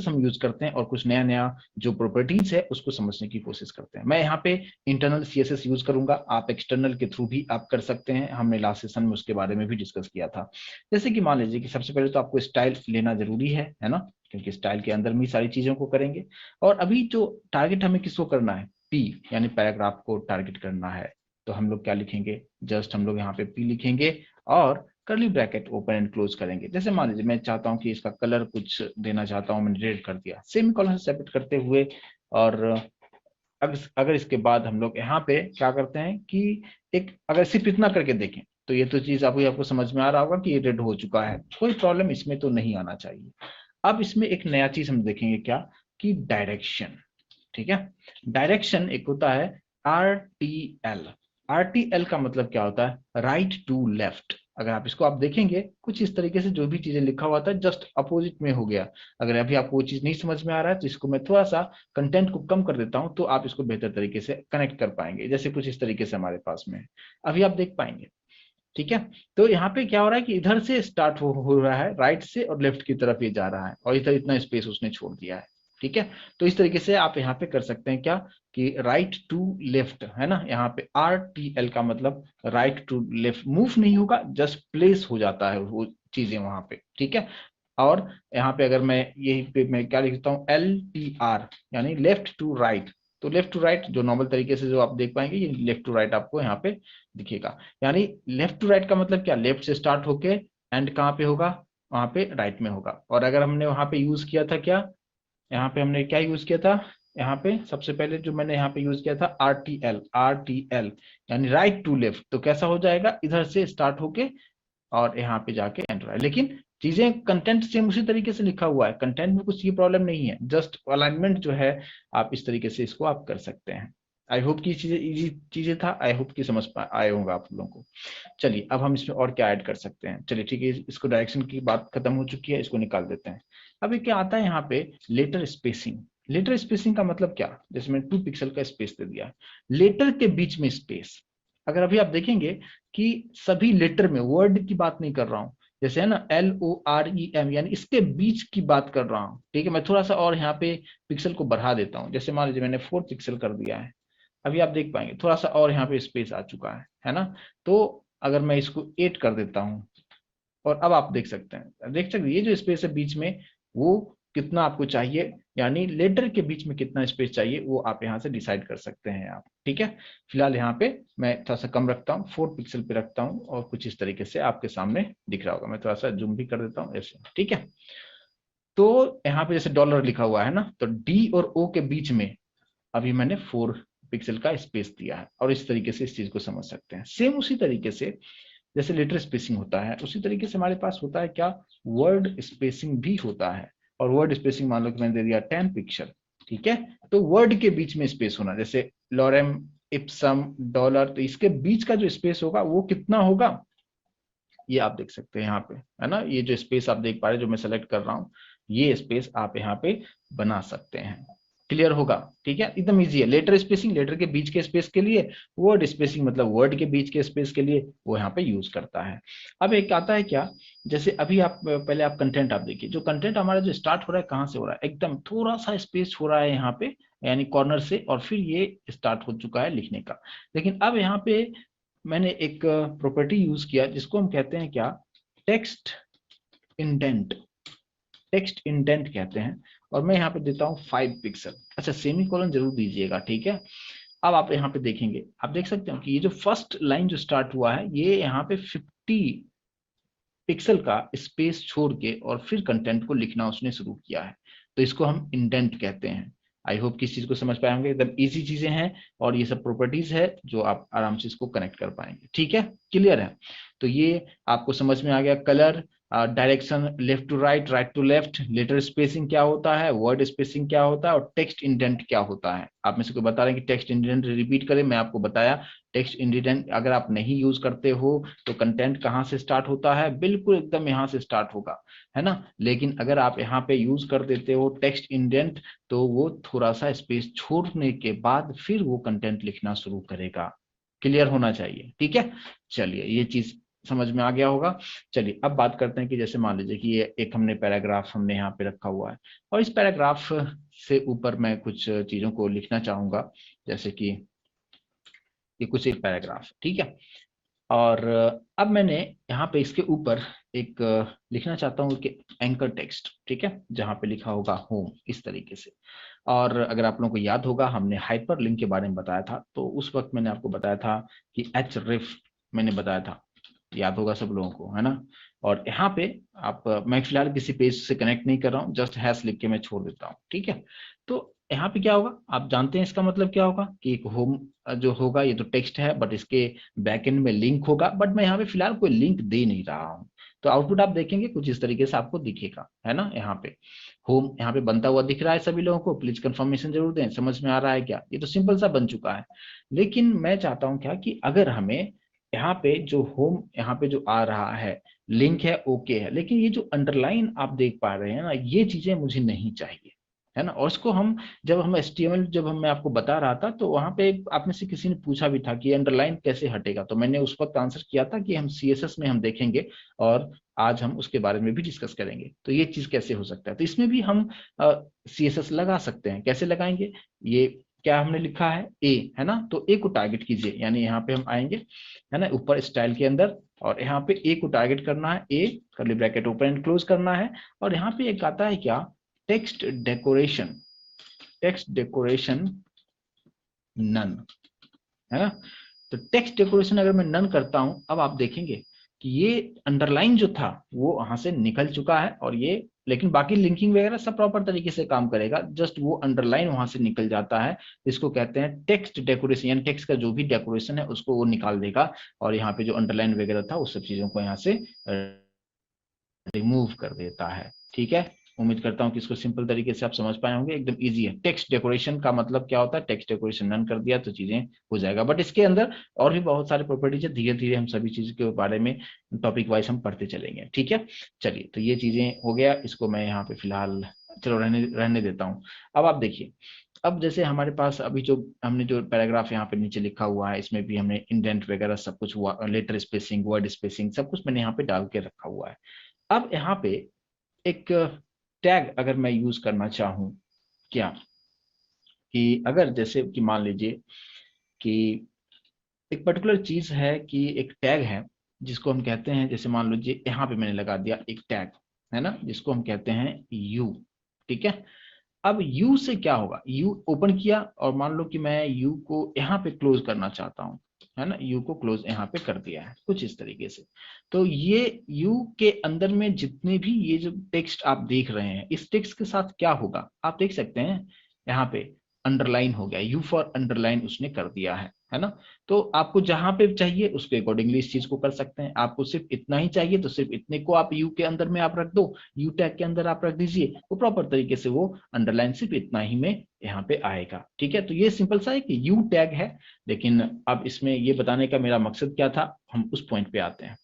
Process हम use करते हैं और कुछ नया नया जो प्रॉपर्टीज है उसको समझने की कोशिश करते हैं। मैं यहाँ पे इंटरनल CSS यूज करूंगा, आप एक्सटर्नल के थ्रू भी आप कर सकते हैं, हमने लास्ट सेशन में उसके बारे में भी डिस्कस किया था। जैसे कि मान लीजिए कि सबसे पहले तो आपको स्टाइल लेना जरूरी है ना, क्योंकि स्टाइल के अंदर में सारी चीजों को करेंगे। और अभी जो टारगेट हमें किसको करना है, P यानी पैराग्राफ को टारगेट करना है, तो हम लोग क्या लिखेंगे, जस्ट हम लोग यहाँ पे P लिखेंगे और curly bracket open and close करेंगे। जैसे मान लीजिए मैं चाहता हूं कि इसका कलर कुछ देना चाहता हूं, मैंने रेड कर दिया सेमीकोलन से सेपरेट करते हुए। और अगर इसके बाद हम लोग यहाँ पे क्या करते हैं कि एक अगर सिर्फ इतना करके देखें तो ये तो चीज आपको समझ में आ रहा होगा कि ये रेड हो चुका है, कोई प्रॉब्लम इसमें तो नहीं आना चाहिए। अब इसमें एक नया चीज हम देखेंगे क्या, कि डायरेक्शन। ठीक है, डायरेक्शन एक होता है RTL। RTL का मतलब क्या होता है, राइट टू लेफ्ट। अगर आप इसको आप देखेंगे कुछ इस तरीके से जो भी चीजें लिखा हुआ था जस्ट अपोजिट में हो गया। अगर अभी आपको वो चीज नहीं समझ में आ रहा है तो इसको मैं थोड़ा सा कंटेंट को कम कर देता हूं तो आप इसको बेहतर तरीके से कनेक्ट कर पाएंगे। जैसे कुछ इस तरीके से हमारे पास में है, अभी आप देख पाएंगे। ठीक है, तो यहाँ पे क्या हो रहा है कि इधर से स्टार्ट हो रहा है, राइट से, और लेफ्ट की तरफ ये जा रहा है, और इधर इतना स्पेस उसने छोड़ दिया है। ठीक है, तो इस तरीके से आप यहाँ पे कर सकते हैं क्या, कि राइट टू लेफ्ट है ना, यहाँ पे RTL का मतलब राइट टू लेफ्ट, मूव नहीं होगा, जस्ट प्लेस हो जाता है वो चीजें वहां पे। ठीक है, और यहाँ पे अगर मैं यही पे मैं क्या लिखता हूँ, LTR यानी लेफ्ट टू राइट। तो लेफ्ट टू राइट जो नॉर्मल तरीके से जो आप देख पाएंगे, ये लेफ्ट टू राइट आपको यहाँ पे दिखेगा। यानी लेफ्ट टू राइट का मतलब क्या, लेफ्ट से स्टार्ट होके एंड कहाँ पे होगा, वहां पे राइट में होगा। और अगर हमने वहां पे यूज किया था क्या, यहाँ पे हमने क्या यूज किया था, यहाँ पे सबसे पहले जो मैंने यहाँ पे यूज किया था RTL यानी राइट टू लेफ्ट, तो कैसा हो जाएगा, इधर से स्टार्ट होके और यहाँ पे जाके एंड रहा है। लेकिन चीजें कंटेंट सेम उसी तरीके से लिखा हुआ है, कंटेंट में कुछ ये प्रॉब्लम नहीं है, जस्ट अलाइनमेंट जो है आप इस तरीके से इसको आप कर सकते हैं। आई होप की चीजें इजी चीजें था, आई होप की समझ आए होंगे आप लोगों को। चलिए अब हम इसमें और क्या ऐड कर सकते हैं, चलिए ठीक है, इसको डायरेक्शन की बात खत्म हो चुकी है, इसको निकाल देते हैं। अभी क्या आता है यहाँ पे, लेटर स्पेसिंग। लेटर स्पेसिंग का मतलब क्या, जैसे मैंने 2 पिक्सल का स्पेस दे दिया, लेटर के बीच में स्पेस। अगर अभी आप देखेंगे कि सभी लेटर में, वर्ड की बात नहीं कर रहा हूं, जैसे है ना LOREM यानी इसके बीच की बात कर रहा हूं। ठीक है, मैं थोड़ा सा और यहाँ पे पिक्सल को बढ़ा देता हूं, जैसे मान लीजिए मैंने 4 पिक्सल कर दिया है, अभी आप देख पाएंगे थोड़ा सा और यहाँ पे स्पेस आ चुका है ना। तो अगर मैं इसको 8 कर देता हूँ, और अब आप देख सकते हैं, देख सकते हैं ये जो स्पेस है बीच में, वो कितना आपको चाहिए, यानी लेटर के बीच में कितना स्पेस चाहिए वो आप यहाँ से डिसाइड कर सकते हैं आप। ठीक है, फिलहाल यहाँ पे मैं थोड़ा सा कम रखता हूँ, 4 पिक्सल पे रखता हूँ, और कुछ इस तरीके से आपके सामने दिख रहा होगा। मैं थोड़ा सा जूम भी कर देता हूँ ऐसे। ठीक है, तो यहाँ पे जैसे डॉलर लिखा हुआ है ना, तो D और O के बीच में अभी मैंने 4 पिक्सल का स्पेस दिया है, और इस तरीके से इस चीज को समझ सकते हैं। सेम उसी तरीके से जैसे लेटर स्पेसिंग होता है, उसी तरीके से हमारे पास होता है क्या, वर्ड स्पेसिंग भी होता है। और वर्ड स्पेसिंग मान लो कि मैंने दे दिया 10 पिक्सल। ठीक है, तो वर्ड के बीच में स्पेस होना, जैसे लॉरेम, इप्सम, डॉलर, तो इसके बीच का जो स्पेस होगा वो कितना होगा, ये आप देख सकते हैं यहाँ पे, है ना, ये जो स्पेस आप देख पा रहे हैं जो मैं सेलेक्ट कर रहा हूँ, ये स्पेस आप यहाँ पे बना सकते हैं। क्लियर होगा, ठीक है, एकदम इजी है। लेटर स्पेसिंग लेटर के बीच के स्पेस के लिए, वर्ड स्पेसिंग मतलब वर्ड के बीच के स्पेस के लिए वो यहाँ पे यूज करता है। अब एक आता है क्या, जैसे अभी आप पहले आप कंटेंट आप देखिए, जो कंटेंट हमारा जो स्टार्ट हो रहा है कहाँ से हो रहा है, एकदम थोड़ा सा स्पेस हो रहा है यहाँ पे, यानी कॉर्नर से, और फिर ये स्टार्ट हो चुका है लिखने का। लेकिन अब यहाँ पे मैंने एक प्रॉपर्टी यूज किया जिसको हम कहते हैं क्या, टेक्स्ट इंडेंट। टेक्स्ट इंडेंट कहते हैं, और मैं यहाँ पे देता हूँ 5 पिक्सल। अच्छा, सेमी कॉलन जरूर दीजिएगा, ठीक है। अब आप यहाँ पे देखेंगे, आप देख सकते हो कि ये जो फर्स्ट लाइन जो स्टार्ट हुआ है, ये यहाँ पे 50 पिक्सल का स्पेस छोड़ के और फिर कंटेंट को लिखना उसने शुरू किया है, तो इसको हम इंडेंट कहते हैं। आई होप कि इस चीज को समझ पाएंगे, एकदम इजी चीजें हैं, और ये सब प्रॉपर्टीज है जो आप आराम से इसको कनेक्ट कर पाएंगे। ठीक है, क्लियर है, तो ये आपको समझ में आ गया। Colour, direction, left to right, right to left, letter spacing क्या होता है, वर्ड स्पेसिंग क्या होता है, और टेक्स्ट इंडेंट क्या होता है। आप में से कोई बता रहे हैं कि टेक्स्ट इंडेंट रिपीट करें, मैं आपको बताया टेक्स्ट इंडेंट अगर आप नहीं यूज करते हो तो कंटेंट कहाँ से स्टार्ट होता है, बिल्कुल एकदम यहाँ से स्टार्ट होगा, है ना। लेकिन अगर आप यहाँ पे यूज कर देते हो टेक्स्ट इंडेंट, तो वो थोड़ा सा स्पेस छोड़ने के बाद फिर वो कंटेंट लिखना शुरू करेगा। क्लियर होना चाहिए, ठीक है। चलिए, ये चीज समझ में आ गया होगा। चलिए अब बात करते हैं कि जैसे मान लीजिए कि ये एक हमने पैराग्राफ हमने यहाँ पे रखा हुआ है, और इस पैराग्राफ से ऊपर मैं कुछ चीजों को लिखना चाहूंगा, जैसे कि ये कुछ एक पैराग्राफ, ठीक है। और अब मैंने यहाँ पे इसके ऊपर एक लिखना चाहता हूँ कि एंकर टेक्स्ट, ठीक है, जहाँ पे लिखा होगा होम, इस तरीके से। और अगर आप लोगों को याद होगा, हमने हाइपर लिंक के बारे में बताया था, तो उस वक्त मैंने आपको बताया था कि एच रिफ मैंने बताया था, याद होगा सब लोगों को, है ना। और यहाँ पे आप मैं फिलहाल किसी पेज से कनेक्ट नहीं कर रहा हूँ, जस्ट हैश लिख के मैं छोड़ देता हूँ, ठीक है। तो यहाँ पे क्या होगा, आप जानते हैं इसका मतलब क्या होगा कि एक होम जो होगा, ये तो टेक्स्ट है बट इसके बैकएंड में लिंक होगा, बट मैं यहाँ पे फिलहाल कोई लिंक दे नहीं रहा हूँ। तो आउटपुट आप देखेंगे कुछ इस तरीके से आपको दिखेगा, है ना। यहाँ पे होम यहाँ पे बनता हुआ दिख रहा है सभी लोगों को, प्लीज कंफर्मेशन जरूर दें, समझ में आ रहा है क्या। ये तो सिंपल सा बन चुका है। लेकिन मैं चाहता हूँ क्या कि अगर हमें यहाँ पे जो होम यहाँ पे जो आ रहा है लिंक है, ओके है, लेकिन ये जो अंडरलाइन आप देख पा रहे हैं ना, ये चीजें मुझे नहीं चाहिए, है ना। और इसको हम जब हम HTML जब मैं आपको बता रहा था, तो वहां पे आप में से किसी ने पूछा भी था कि अंडरलाइन कैसे हटेगा, तो मैंने उस वक्त आंसर किया था कि हम CSS में हम देखेंगे, और आज हम उसके बारे में भी डिस्कस करेंगे। तो ये चीज कैसे हो सकता है, तो इसमें भी हम CSS लगा सकते हैं। कैसे लगाएंगे, ये क्या हमने लिखा है ए, है ना, तो ए को टारगेट कीजिए, यानी यहाँ पे हम आएंगे, है ना, ऊपर स्टाइल के अंदर, और यहाँ पे ए को टारगेट करना है, a curly bracket open and close करना है। और यहाँ पे एक आता है क्या, text decoration, text decoration none, है ना। तो टेक्स्ट डेकोरेशन अगर मैं नन करता हूं, अब आप देखेंगे कि ये अंडरलाइन जो था वो वहां से निकल चुका है, और ये लेकिन बाकी लिंकिंग वगैरह सब प्रॉपर तरीके से काम करेगा, जस्ट वो अंडरलाइन वहां से निकल जाता है। इसको कहते हैं टेक्स्ट डेकोरेशन, यानी टेक्स्ट का जो भी डेकोरेशन है उसको वो निकाल देगा, और यहाँ पे जो अंडरलाइन वगैरह था उस सब चीजों को यहाँ से रिमूव कर देता है, ठीक है। उम्मीद करता हूं कि इसको सिंपल तरीके से आप समझ पाए होंगे, एकदम इजी है। टेक्स्ट डेकोरेशन का मतलब क्या होता है, टेक्स्ट डेकोरेशन नन कर दिया तो चीजें हो जाएगा, बट इसके अंदर और भी बहुत सारे प्रॉपर्टीज है, धीरे धीरे हम सभी चीज के बारे में टॉपिक वाइज हम पढ़ते चलेंगे, ठीक है। चलिए, तो ये चीजें हो गया, इसको मैं यहाँ पे फिलहाल चलो रहने देता हूँ। अब आप देखिए, अब जैसे हमारे पास अभी जो हमने जो पैराग्राफ यहाँ पे नीचे लिखा हुआ है, इसमें भी हमने इंडेंट वगैरह सब कुछ हुआ, लेटर स्पेसिंग, वर्ड स्पेसिंग, सब कुछ मैंने यहाँ पे डाल के रखा हुआ है। अब यहाँ पे एक टैग अगर मैं यूज करना चाहूं, क्या कि अगर जैसे कि मान लीजिए कि एक पर्टिकुलर चीज है कि एक टैग है जिसको हम कहते हैं, जैसे मान लीजिए यहाँ पे मैंने लगा दिया एक टैग, है ना, जिसको हम कहते हैं यू, ठीक है। अब यू से क्या होगा, यू ओपन किया और मान लो कि मैं यू को यहाँ पे क्लोज करना चाहता हूँ, है ना, यू को क्लोज यहाँ पे कर दिया है कुछ इस तरीके से। तो ये यू के अंदर में जितने भी ये जो टेक्स्ट आप देख रहे हैं, इस टेक्स्ट के साथ क्या होगा आप देख सकते हैं, यहाँ पे अंडरलाइन हो गया, यू फॉर अंडरलाइन उसने कर दिया है ना। तो आपको जहां पे चाहिए उसके अकॉर्डिंगली इस चीज को कर सकते हैं। आपको सिर्फ इतना ही चाहिए तो सिर्फ इतने को आप यू के अंदर में आप रख दो, यू टैग के अंदर आप रख दीजिए, वो प्रॉपर तरीके से वो अंडरलाइन सिर्फ इतना ही में यहाँ पे आएगा, ठीक है। तो ये सिंपल सा है कि यू टैग है, लेकिन अब इसमें ये बताने का मेरा मकसद क्या था, हम उस पॉइंट पे आते हैं।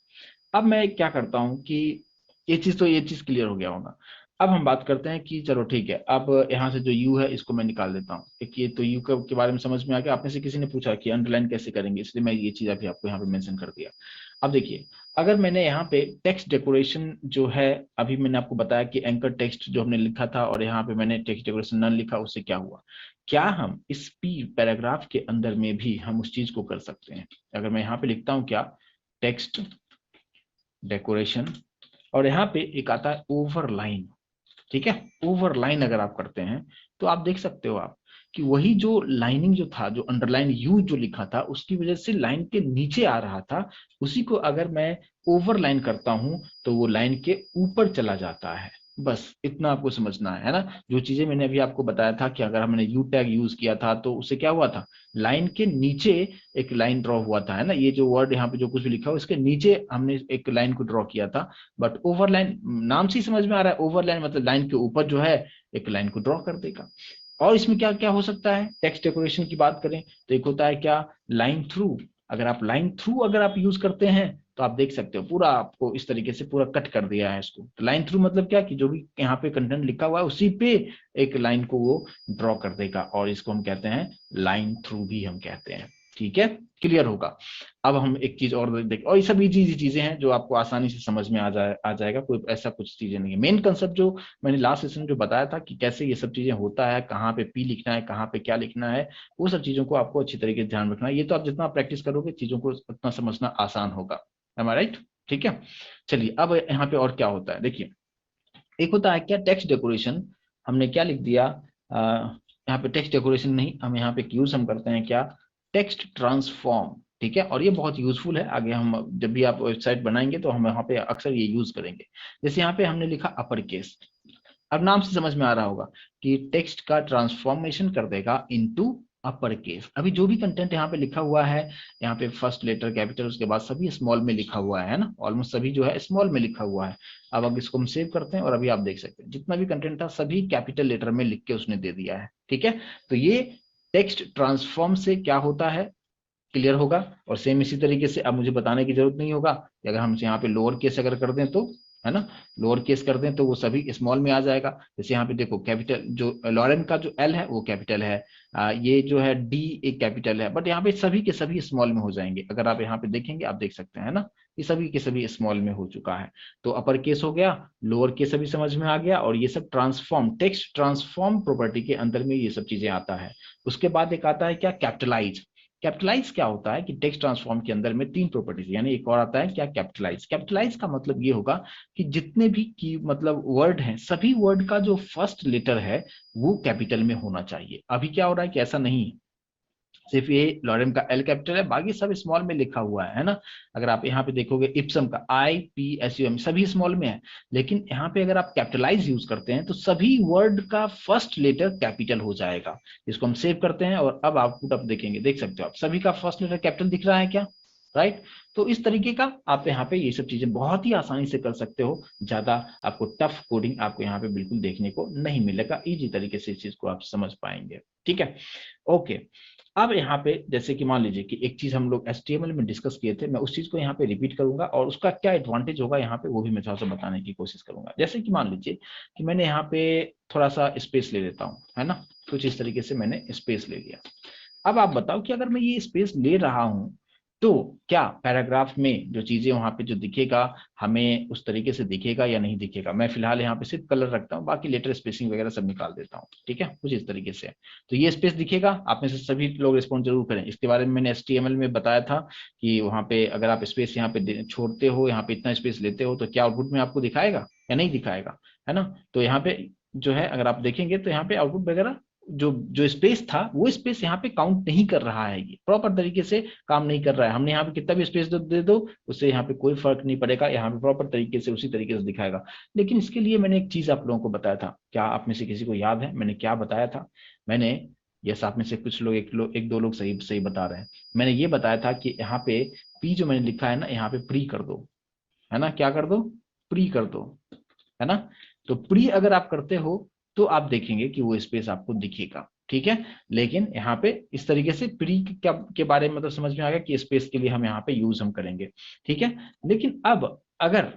अब मैं क्या करता हूँ कि ये चीज क्लियर हो गया होगा। अब हम बात करते हैं कि चलो ठीक है, अब यहाँ से जो यू है इसको मैं निकाल देता हूँ। एक ये तो यू के बारे में समझ में आ गया। आप में से किसी ने पूछा कि अंडरलाइन कैसे करेंगे, इसलिए मैं ये चीज अभी आपको यहाँ पे मेंशन कर दिया। अब देखिए, अगर मैंने यहाँ पे टेक्स्ट डेकोरेशन जो है, अभी मैंने आपको बताया कि एंकर टेक्स्ट जो हमने लिखा था, और यहाँ पे मैंने टेक्स्ट डेकोरेशन नन लिखा, उससे क्या हुआ, क्या हम इस पी पैराग्राफ के अंदर में भी हम उस चीज को कर सकते हैं। अगर मैं यहाँ पे लिखता हूँ क्या, टेक्स्ट डेकोरेशन, और यहाँ पे एक आता है ओवरलाइन, ठीक है। ओवरलाइन अगर आप करते हैं तो आप देख सकते हो आप कि वही जो लाइनिंग जो था, जो अंडरलाइन यू जो लिखा था, उसकी वजह से लाइन के नीचे आ रहा था, उसी को अगर मैं ओवरलाइन करता हूं तो वो लाइन के ऊपर चला जाता है। बस इतना आपको समझना है ना। जो चीजें मैंने अभी आपको बताया था कि अगर हमने यू टैग यूज किया था तो उससे क्या हुआ था, लाइन के नीचे एक लाइन ड्रॉ हुआ था, है ना। ये जो वर्ड यहाँ पे जो कुछ भी लिखा हुआ इसके नीचे हमने एक लाइन को ड्रॉ किया था। बट ओवरलाइन नाम से ही समझ में आ रहा है, ओवरलाइन मतलब लाइन के ऊपर जो है एक लाइन को ड्रॉ कर देगा। और इसमें क्या क्या हो सकता है, टेक्स्ट डेकोरेशन की बात करें तो एक होता है क्या, लाइन थ्रू। अगर आप लाइन थ्रू अगर आप यूज करते हैं तो आप देख सकते हो पूरा आपको इस तरीके से पूरा कट कर दिया है इसको। तो लाइन थ्रू मतलब क्या कि जो भी यहाँ पे कंटेंट लिखा हुआ है उसी पे एक लाइन को वो ड्रॉ कर देगा, और इसको हम कहते हैं लाइन थ्रू भी हम कहते हैं, ठीक है, क्लियर होगा। अब हम एक चीज और देख, और ये सब इजी चीजें हैं जो आपको आसानी से समझ में आ जाएगा, कोई ऐसा कुछ चीजें नहीं है। मेन कंसेप्ट जो मैंने लास्ट सेशन जो बताया था कि कैसे ये सब चीजें होता है, कहाँ पे पी लिखना है, कहाँ पे क्या लिखना है, वो सब चीजों को आपको अच्छी तरीके से ध्यान रखना है। ये तो आप जितना प्रैक्टिस करोगे चीजों को उतना समझना आसान होगा। एम आई राइट? ठीक है, चलिए अब यहाँ पे और क्या होता है देखिए। एक होता है क्या, टेक्स्ट डेकोरेशन। हमने क्या लिख दिया, यहाँ पे टेक्स्ट डेकोरेशन नहीं, हम यहाँ पे यूज हम करते हैं क्या, टेक्स्ट ट्रांसफॉर्म। ठीक है, और ये बहुत यूजफुल है, आगे हम जब भी आप वेबसाइट बनाएंगे तो हम यहाँ पे अक्सर ये यूज करेंगे। जैसे यहाँ पे हमने लिखा अपर केस, अब नाम से समझ में आ रहा होगा कि टेक्स्ट का ट्रांसफॉर्मेशन कर देगा इनटू अपर केस। अभी जो भी कंटेंट यहाँ पे लिखा हुआ है, यहाँ पे फर्स्ट लेटर कैपिटल, उसके बाद सभी स्मॉल में लिखा हुआ है ना, ऑलमोस्ट सभी जो है स्मॉल में लिखा हुआ है। अब इसको हम सेव करते हैं और अभी आप देख सकते हैं जितना भी कंटेंट था सभी कैपिटल लेटर में लिख के उसने दे दिया है। ठीक है, तो ये टेक्स्ट ट्रांसफॉर्म से क्या होता है, क्लियर होगा। और सेम इसी तरीके से अब मुझे बताने की जरूरत नहीं होगा कि अगर हम यहाँ पे लोअर केस अगर कर दें तो, है ना, लोअर केस कर दें तो वो सभी स्मॉल में आ जाएगा। जैसे यहाँ पे देखो कैपिटल जो लॉरेन का जो एल है वो कैपिटल है, ये जो है डी एक कैपिटल है, बट यहाँ पे सभी के सभी स्मॉल में हो जाएंगे। अगर आप यहाँ पे देखेंगे आप देख सकते हैं ना, ये सभी के सभी स्मॉल में हो चुका है। तो अपर केस हो गया, लोअर केस अभी समझ में आ गया, और ये सब ट्रांसफॉर्म, टेक्स्ट ट्रांसफॉर्म प्रॉपर्टी के अंदर में ये सब चीजें आता है। उसके बाद एक आता है क्या, कैपिटलाइज। कैपिटलाइज क्या होता है कि टेक्स्ट ट्रांसफॉर्म के अंदर में तीन प्रॉपर्टीज, यानी एक और आता है क्या, कैपिटलाइज। कैपिटलाइज का मतलब ये होगा कि जितने भी की मतलब वर्ड हैं, सभी वर्ड का जो फर्स्ट लेटर है वो कैपिटल में होना चाहिए। अभी क्या हो रहा है कि ऐसा नहीं है, सिर्फ ये लॉरेम का एल कैपिटल है, बाकी सब स्मॉल में लिखा हुआ है ना। अगर आप यहाँ पे देखोगे इप्सम का IPSUM सभी स्मॉल में है, लेकिन यहाँ पे अगर आप कैपिटलाइज यूज करते हैं तो सभी वर्ड का फर्स्ट लेटर कैपिटल हो जाएगा। इसको हम सेव करते हैं और अब आउटपुट आप देखेंगे, देख सकते हो आप सभी का फर्स्ट लेटर कैपिटल दिख रहा है क्या, राइट। तो इस तरीके का आप यहाँ पे ये सब चीजें बहुत ही आसानी से कर सकते हो, ज्यादा आपको टफ कोडिंग आपको यहाँ पे बिल्कुल देखने को नहीं मिलेगा, इजी तरीके से इस चीज को आप समझ पाएंगे। ठीक है, ओके। अब यहाँ पे जैसे कि मान लीजिए कि एक चीज हम लोग HTML में डिस्कस किए थे, मैं उस चीज को यहाँ पे रिपीट करूंगा और उसका क्या एडवांटेज होगा यहाँ पे वो भी मैं थोड़ा सा बताने की कोशिश करूंगा। जैसे कि मान लीजिए कि मैंने यहाँ पे थोड़ा सा स्पेस ले लेता हूँ, है ना, कुछ इस तरीके से मैंने स्पेस ले लिया। अब आप बताओ कि अगर मैं ये स्पेस ले रहा हूं तो क्या पैराग्राफ में जो चीजें वहां पे जो दिखेगा हमें उस तरीके से दिखेगा या नहीं दिखेगा। मैं फिलहाल यहाँ पे सिर्फ कलर रखता हूँ, बाकी लेटर स्पेसिंग वगैरह सब निकाल देता हूँ। ठीक है, कुछ इस तरीके से। तो ये स्पेस दिखेगा, आप में से सभी लोग रिस्पॉन्ड जरूर करें। इसके बारे में मैंने HTML में बताया था कि वहां पे अगर आप स्पेस यहाँ पे छोड़ते हो, यहाँ पे इतना स्पेस लेते हो तो क्या आउटपुट में आपको दिखाएगा या नहीं दिखाएगा, है ना। तो यहाँ पे जो है अगर आप देखेंगे तो यहाँ पे आउटपुट वगैरह जो जो स्पेस था वो स्पेस यहाँ पे काउंट नहीं कर रहा है, ये प्रॉपर तरीके से काम नहीं कर रहा है। हमने यहाँ पे कितना भी स्पेस दे दो उससे यहाँ पे कोई फर्क नहीं पड़ेगा, यहाँ पे प्रॉपर तरीके से उसी तरीके से दिखाएगा। लेकिन इसके लिए मैंने एक चीज आप लोगों को बताया था, क्या आप में से किसी को याद है मैंने क्या बताया था? मैंने, यस आप में से कुछ लोग एक दो लोग सही सही बता रहे हैं। मैंने ये बताया था कि यहाँ पे पी जो मैंने लिखा है ना, यहाँ पे प्री कर दो, है ना, क्या कर दो, प्री कर दो, है ना। तो प्री अगर आप करते हो तो आप देखेंगे कि वो स्पेस आपको दिखेगा। ठीक है, लेकिन यहाँ पे इस तरीके से प्री के बारे में मतलब समझ में आ गया कि स्पेस के लिए हम यहाँ पे यूज हम करेंगे। ठीक है, लेकिन अब अगर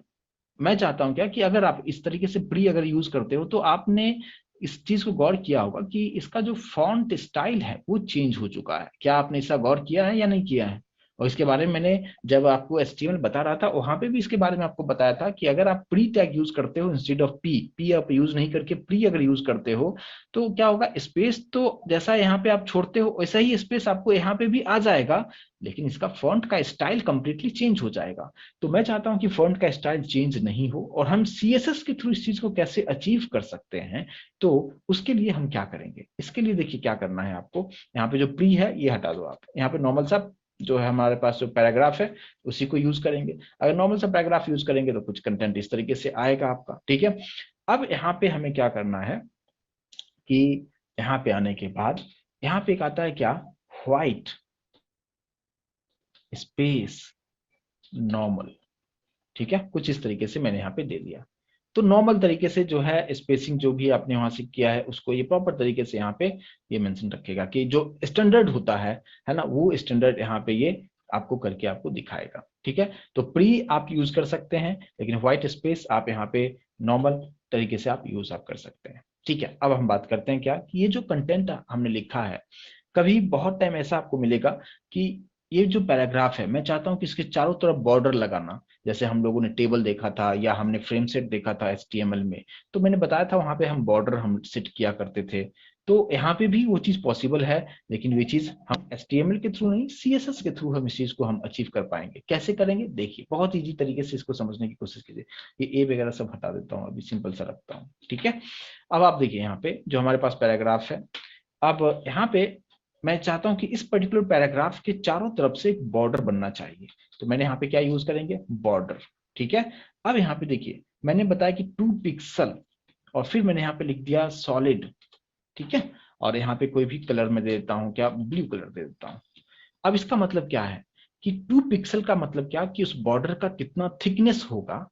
मैं चाहता हूं क्या कि अगर आप इस तरीके से प्री अगर यूज करते हो तो आपने इस चीज को गौर किया होगा कि इसका जो फॉन्ट स्टाइल है वो चेंज हो चुका है। क्या आपने इसका गौर किया है या नहीं किया है? और इसके बारे में मैंने जब आपको HTML बता रहा था वहां पे भी इसके बारे में आपको बताया था कि अगर आप प्री टैग यूज करते हो इंस्टेड ऑफ पी आप यूज नहीं करके प्री अगर यूज करते हो तो क्या होगा, स्पेस तो जैसा यहाँ पे आप छोड़ते हो वैसा ही स्पेस आपको यहाँ पे भी आ जाएगा, लेकिन इसका फॉन्ट का स्टाइल कंप्लीटली चेंज हो जाएगा। तो मैं चाहता हूं कि फॉन्ट का स्टाइल चेंज नहीं हो और हम CSS के थ्रू इस चीज को कैसे अचीव कर सकते हैं। तो उसके लिए हम क्या करेंगे, इसके लिए देखिए क्या करना है आपको, यहाँ पे जो प्री है ये हटा दो, आप यहाँ पे नॉर्मल सा जो है हमारे पास जो पैराग्राफ है उसी को यूज करेंगे। अगर नॉर्मल सा पैराग्राफ यूज करेंगे तो कुछ कंटेंट इस तरीके से आएगा आपका। ठीक है, अब यहाँ पे हमें क्या करना है कि यहाँ पे आने के बाद यहाँ पे एक आता है क्या, व्हाइट स्पेस नॉर्मल। ठीक है, कुछ इस तरीके से मैंने यहाँ पे दे दिया। तो नॉर्मल तरीके से जो है स्पेसिंग जो भी आपने वहां से किया है उसको ये प्रॉपर तरीके से यहाँ पे ये मेंशन रखेगा कि जो स्टैंडर्ड होता है ना, वो स्टैंडर्ड यहाँ पे ये आपको करके आपको दिखाएगा। ठीक है, तो प्री आप यूज कर सकते हैं, लेकिन व्हाइट स्पेस आप यहाँ पे नॉर्मल तरीके से आप यूज आप कर सकते हैं। ठीक है, अब हम बात करते हैं क्या कि ये जो कंटेंट हमने लिखा है कभी बहुत टाइम ऐसा आपको मिलेगा कि ये जो पैराग्राफ है, मैं चाहता हूं कि इसके चारों तरफ बॉर्डर लगाना। जैसे हम लोगों ने टेबल देखा था या हमने फ्रेम सेट देखा था HTML में, तो मैंने बताया था वहां पे हम बॉर्डर हम सेट किया करते थे। तो यहाँ पे भी वो चीज पॉसिबल है, लेकिन ये चीज हम HTML के थ्रू नहीं, CSS के थ्रू हम इस चीज को हम अचीव कर पाएंगे। कैसे करेंगे देखिए, बहुत इजी तरीके से इसको समझने की कोशिश कीजिए। ये ए वगैरह सब हटा देता हूँ, अभी सिंपल सा रखता हूँ, ठीक है। अब आप देखिए यहाँ पे जो हमारे पास पैराग्राफ है, अब यहाँ पे मैं चाहता हूं कि इस पर्टिकुलर पैराग्राफ के चारों तरफ से एक बॉर्डर बनना चाहिए। तो मैंने यहाँ पे क्या यूज करेंगे, बॉर्डर, ठीक है। अब यहाँ पे देखिए मैंने बताया कि 2 पिक्सल, और फिर मैंने यहाँ पे लिख दिया सॉलिड, ठीक है। और यहाँ पे कोई भी कलर मैं दे देता हूँ, क्या, ब्लू कलर दे देता हूँ। अब इसका मतलब क्या है कि 2 पिक्सल का मतलब क्या कि उस बॉर्डर का कितना थिकनेस होगा,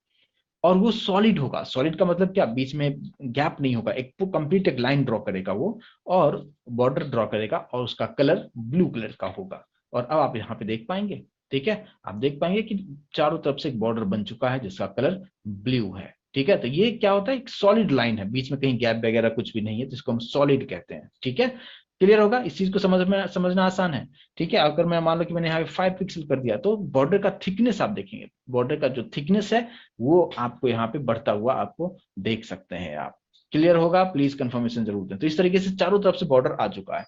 और वो सॉलिड होगा। सॉलिड का मतलब क्या, बीच में गैप नहीं होगा, एक कंप्लीट एक लाइन ड्रॉ करेगा वो, और बॉर्डर ड्रॉ करेगा, और उसका कलर ब्लू कलर का होगा। और अब आप यहाँ पे देख पाएंगे, ठीक है, आप देख पाएंगे कि चारों तरफ से एक बॉर्डर बन चुका है जिसका कलर ब्लू है, ठीक है। तो ये क्या होता है, एक सॉलिड लाइन है, बीच में कहीं गैप वगैरह कुछ भी नहीं है, जिसको हम सॉलिड कहते हैं, ठीक है। क्लियर होगा, इस चीज को समझना आसान है, ठीक है। अगर मैं मान लो कि मैंने यहाँ पे 5 पिक्सल कर दिया, तो बॉर्डर का थिकनेस आप देखेंगे, बॉर्डर का जो थिकनेस है वो आपको यहाँ पे बढ़ता हुआ आपको देख सकते हैं आप। क्लियर होगा, प्लीज कंफर्मेशन जरूर दें। तो इस तरीके से चारों तरफ से बॉर्डर आ चुका है।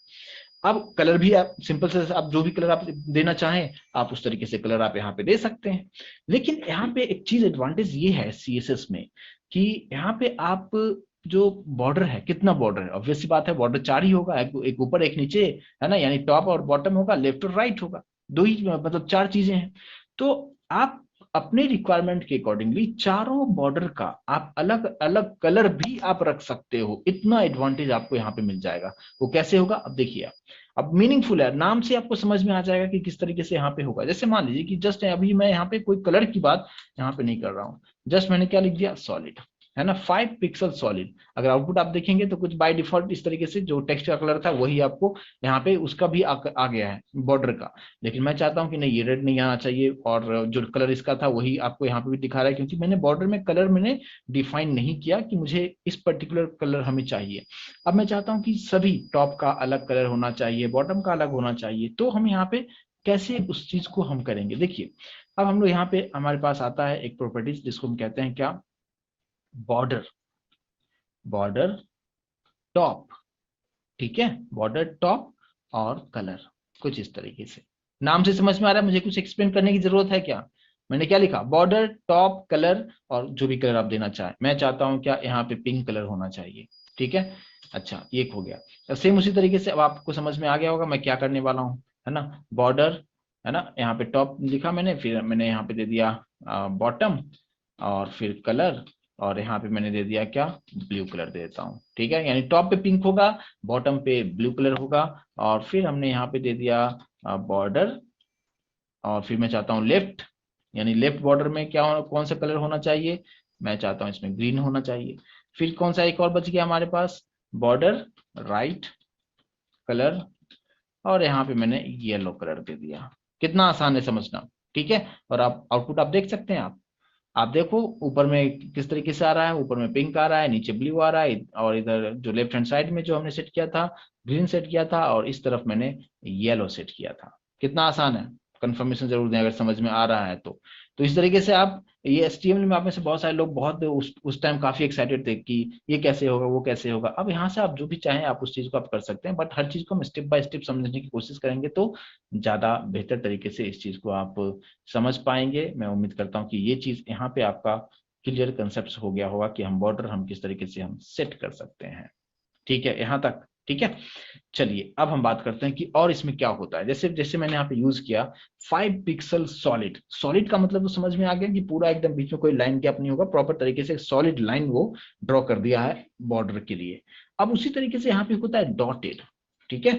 अब कलर भी आप सिंपल से, आप जो भी कलर आप देना चाहें आप उस तरीके से कलर आप यहाँ पे दे सकते हैं। लेकिन यहाँ पे एक चीज एडवांटेज ये है CSS में कि यहाँ पे आप जो बॉर्डर है, कितना बॉर्डर है, ऑब्वियस सी बात है बॉर्डर 4 ही होगा, एक ऊपर एक नीचे, है ना, यानी टॉप और बॉटम होगा, लेफ्ट और राइट होगा, दो ही मतलब 4 चीजें हैं। तो आप अपने रिक्वायरमेंट के अकॉर्डिंगली चारों बॉर्डर का आप अलग अलग कलर भी आप रख सकते हो। इतना एडवांटेज आपको यहाँ पे मिल जाएगा। वो कैसे होगा, अब देखिए आप, अब मीनिंगफुल है, नाम से आपको समझ में आ जाएगा कि किस तरीके से यहाँ पे होगा। जैसे मान लीजिए कि जस्ट अभी मैं यहाँ पे कोई कलर की बात यहाँ पे नहीं कर रहा हूँ, जस्ट मैंने क्या लिख दिया, सॉलिड, है ना, 5 पिक्सल सॉलिड। अगर आउटपुट आप देखेंगे तो कुछ बाय डिफॉल्ट इस तरीके से जो टेक्स्ट का कलर था वही आपको यहाँ पे उसका भी आ गया है बॉर्डर का। लेकिन मैं चाहता हूँ कि नहीं, ये रेड नहीं आना चाहिए, और जो कलर इसका था वही आपको यहाँ पे भी दिखा रहा है, क्योंकि मैंने बॉर्डर में कलर मैंने डिफाइन नहीं किया कि मुझे इस पर्टिकुलर कलर हमें चाहिए। अब मैं चाहता हूँ कि सभी टॉप का अलग कलर होना चाहिए, बॉटम का अलग होना चाहिए, तो हम यहाँ पे कैसे उस चीज को हम करेंगे देखिए। अब हम लोग यहाँ पे हमारे पास आता है एक प्रॉपर्टीज जिसको हम कहते हैं क्या, बॉर्डर, बॉर्डर टॉप, ठीक है, बॉर्डर टॉप और कलर, कुछ इस तरीके से। नाम से समझ में आ रहा है, मुझे कुछ एक्सप्लेन करने की जरूरत है क्या। मैंने क्या लिखा, बॉर्डर टॉप कलर, और जो भी कलर आप देना चाहें। मैं चाहता हूं क्या, यहाँ पे पिंक कलर होना चाहिए, ठीक है। अच्छा, ये हो गया। तो सेम उसी तरीके से अब आपको समझ में आ गया होगा मैं क्या करने वाला हूँ, है ना, बॉर्डर, है ना, यहाँ पे टॉप लिखा मैंने, फिर मैंने यहाँ पे दे दिया बॉटम, और फिर कलर, और यहाँ पे मैंने दे दिया क्या, ब्लू कलर दे देता हूँ, ठीक है। यानी टॉप पे पिंक होगा, बॉटम पे ब्लू कलर होगा, और फिर हमने यहाँ पे दे दिया बॉर्डर, और फिर मैं चाहता हूँ लेफ्ट, यानी लेफ्ट बॉर्डर में क्या कौन सा कलर होना चाहिए, मैं चाहता हूँ इसमें ग्रीन होना चाहिए। फिर कौन सा एक और बच गया हमारे पास, बॉर्डर राइट कलर, और यहाँ पे मैंने येलो कलर दे दिया। कितना आसान है समझना, ठीक है। और आप आउटपुट आप देख सकते हैं, आप देखो ऊपर में किस तरीके से आ रहा है, ऊपर में पिंक आ रहा है, नीचे ब्लू आ रहा है, और इधर जो लेफ्ट हैंड साइड में जो हमने सेट किया था ग्रीन सेट किया था, और इस तरफ मैंने येलो सेट किया था। कितना आसान है, कंफर्मेशन जरूर दें अगर समझ में आ रहा है तो इस तरीके से आप, ये HTML में आप में से बहुत सारे लोग बहुत उस टाइम काफी एक्साइटेड थे कि ये कैसे होगा वो कैसे होगा। अब यहाँ से आप जो भी चाहें आप उस चीज को आप कर सकते हैं, बट हर चीज को हम स्टेप बाय स्टेप समझने की कोशिश करेंगे तो ज्यादा बेहतर तरीके से इस चीज को आप समझ पाएंगे। मैं उम्मीद करता हूँ कि ये चीज यहाँ पे आपका क्लियर कंसेप्ट हो गया होगा कि हम बॉर्डर हम किस तरीके से हम सेट कर सकते हैं, ठीक है, यहाँ तक ठीक है। चलिए अब हम बात करते हैं कि और इसमें क्या होता है। जैसे जैसे मैंने यहाँ पे यूज किया 5 पिक्सल सॉलिड, सॉलिड का मतलब तो समझ में आ गया कि पूरा एकदम बीच में कोई लाइन गैप नहीं होगा, प्रॉपर तरीके से सॉलिड लाइन वो ड्रॉ कर दिया है बॉर्डर के लिए। अब उसी तरीके से यहाँ पे होता है डॉटेड, ठीक है।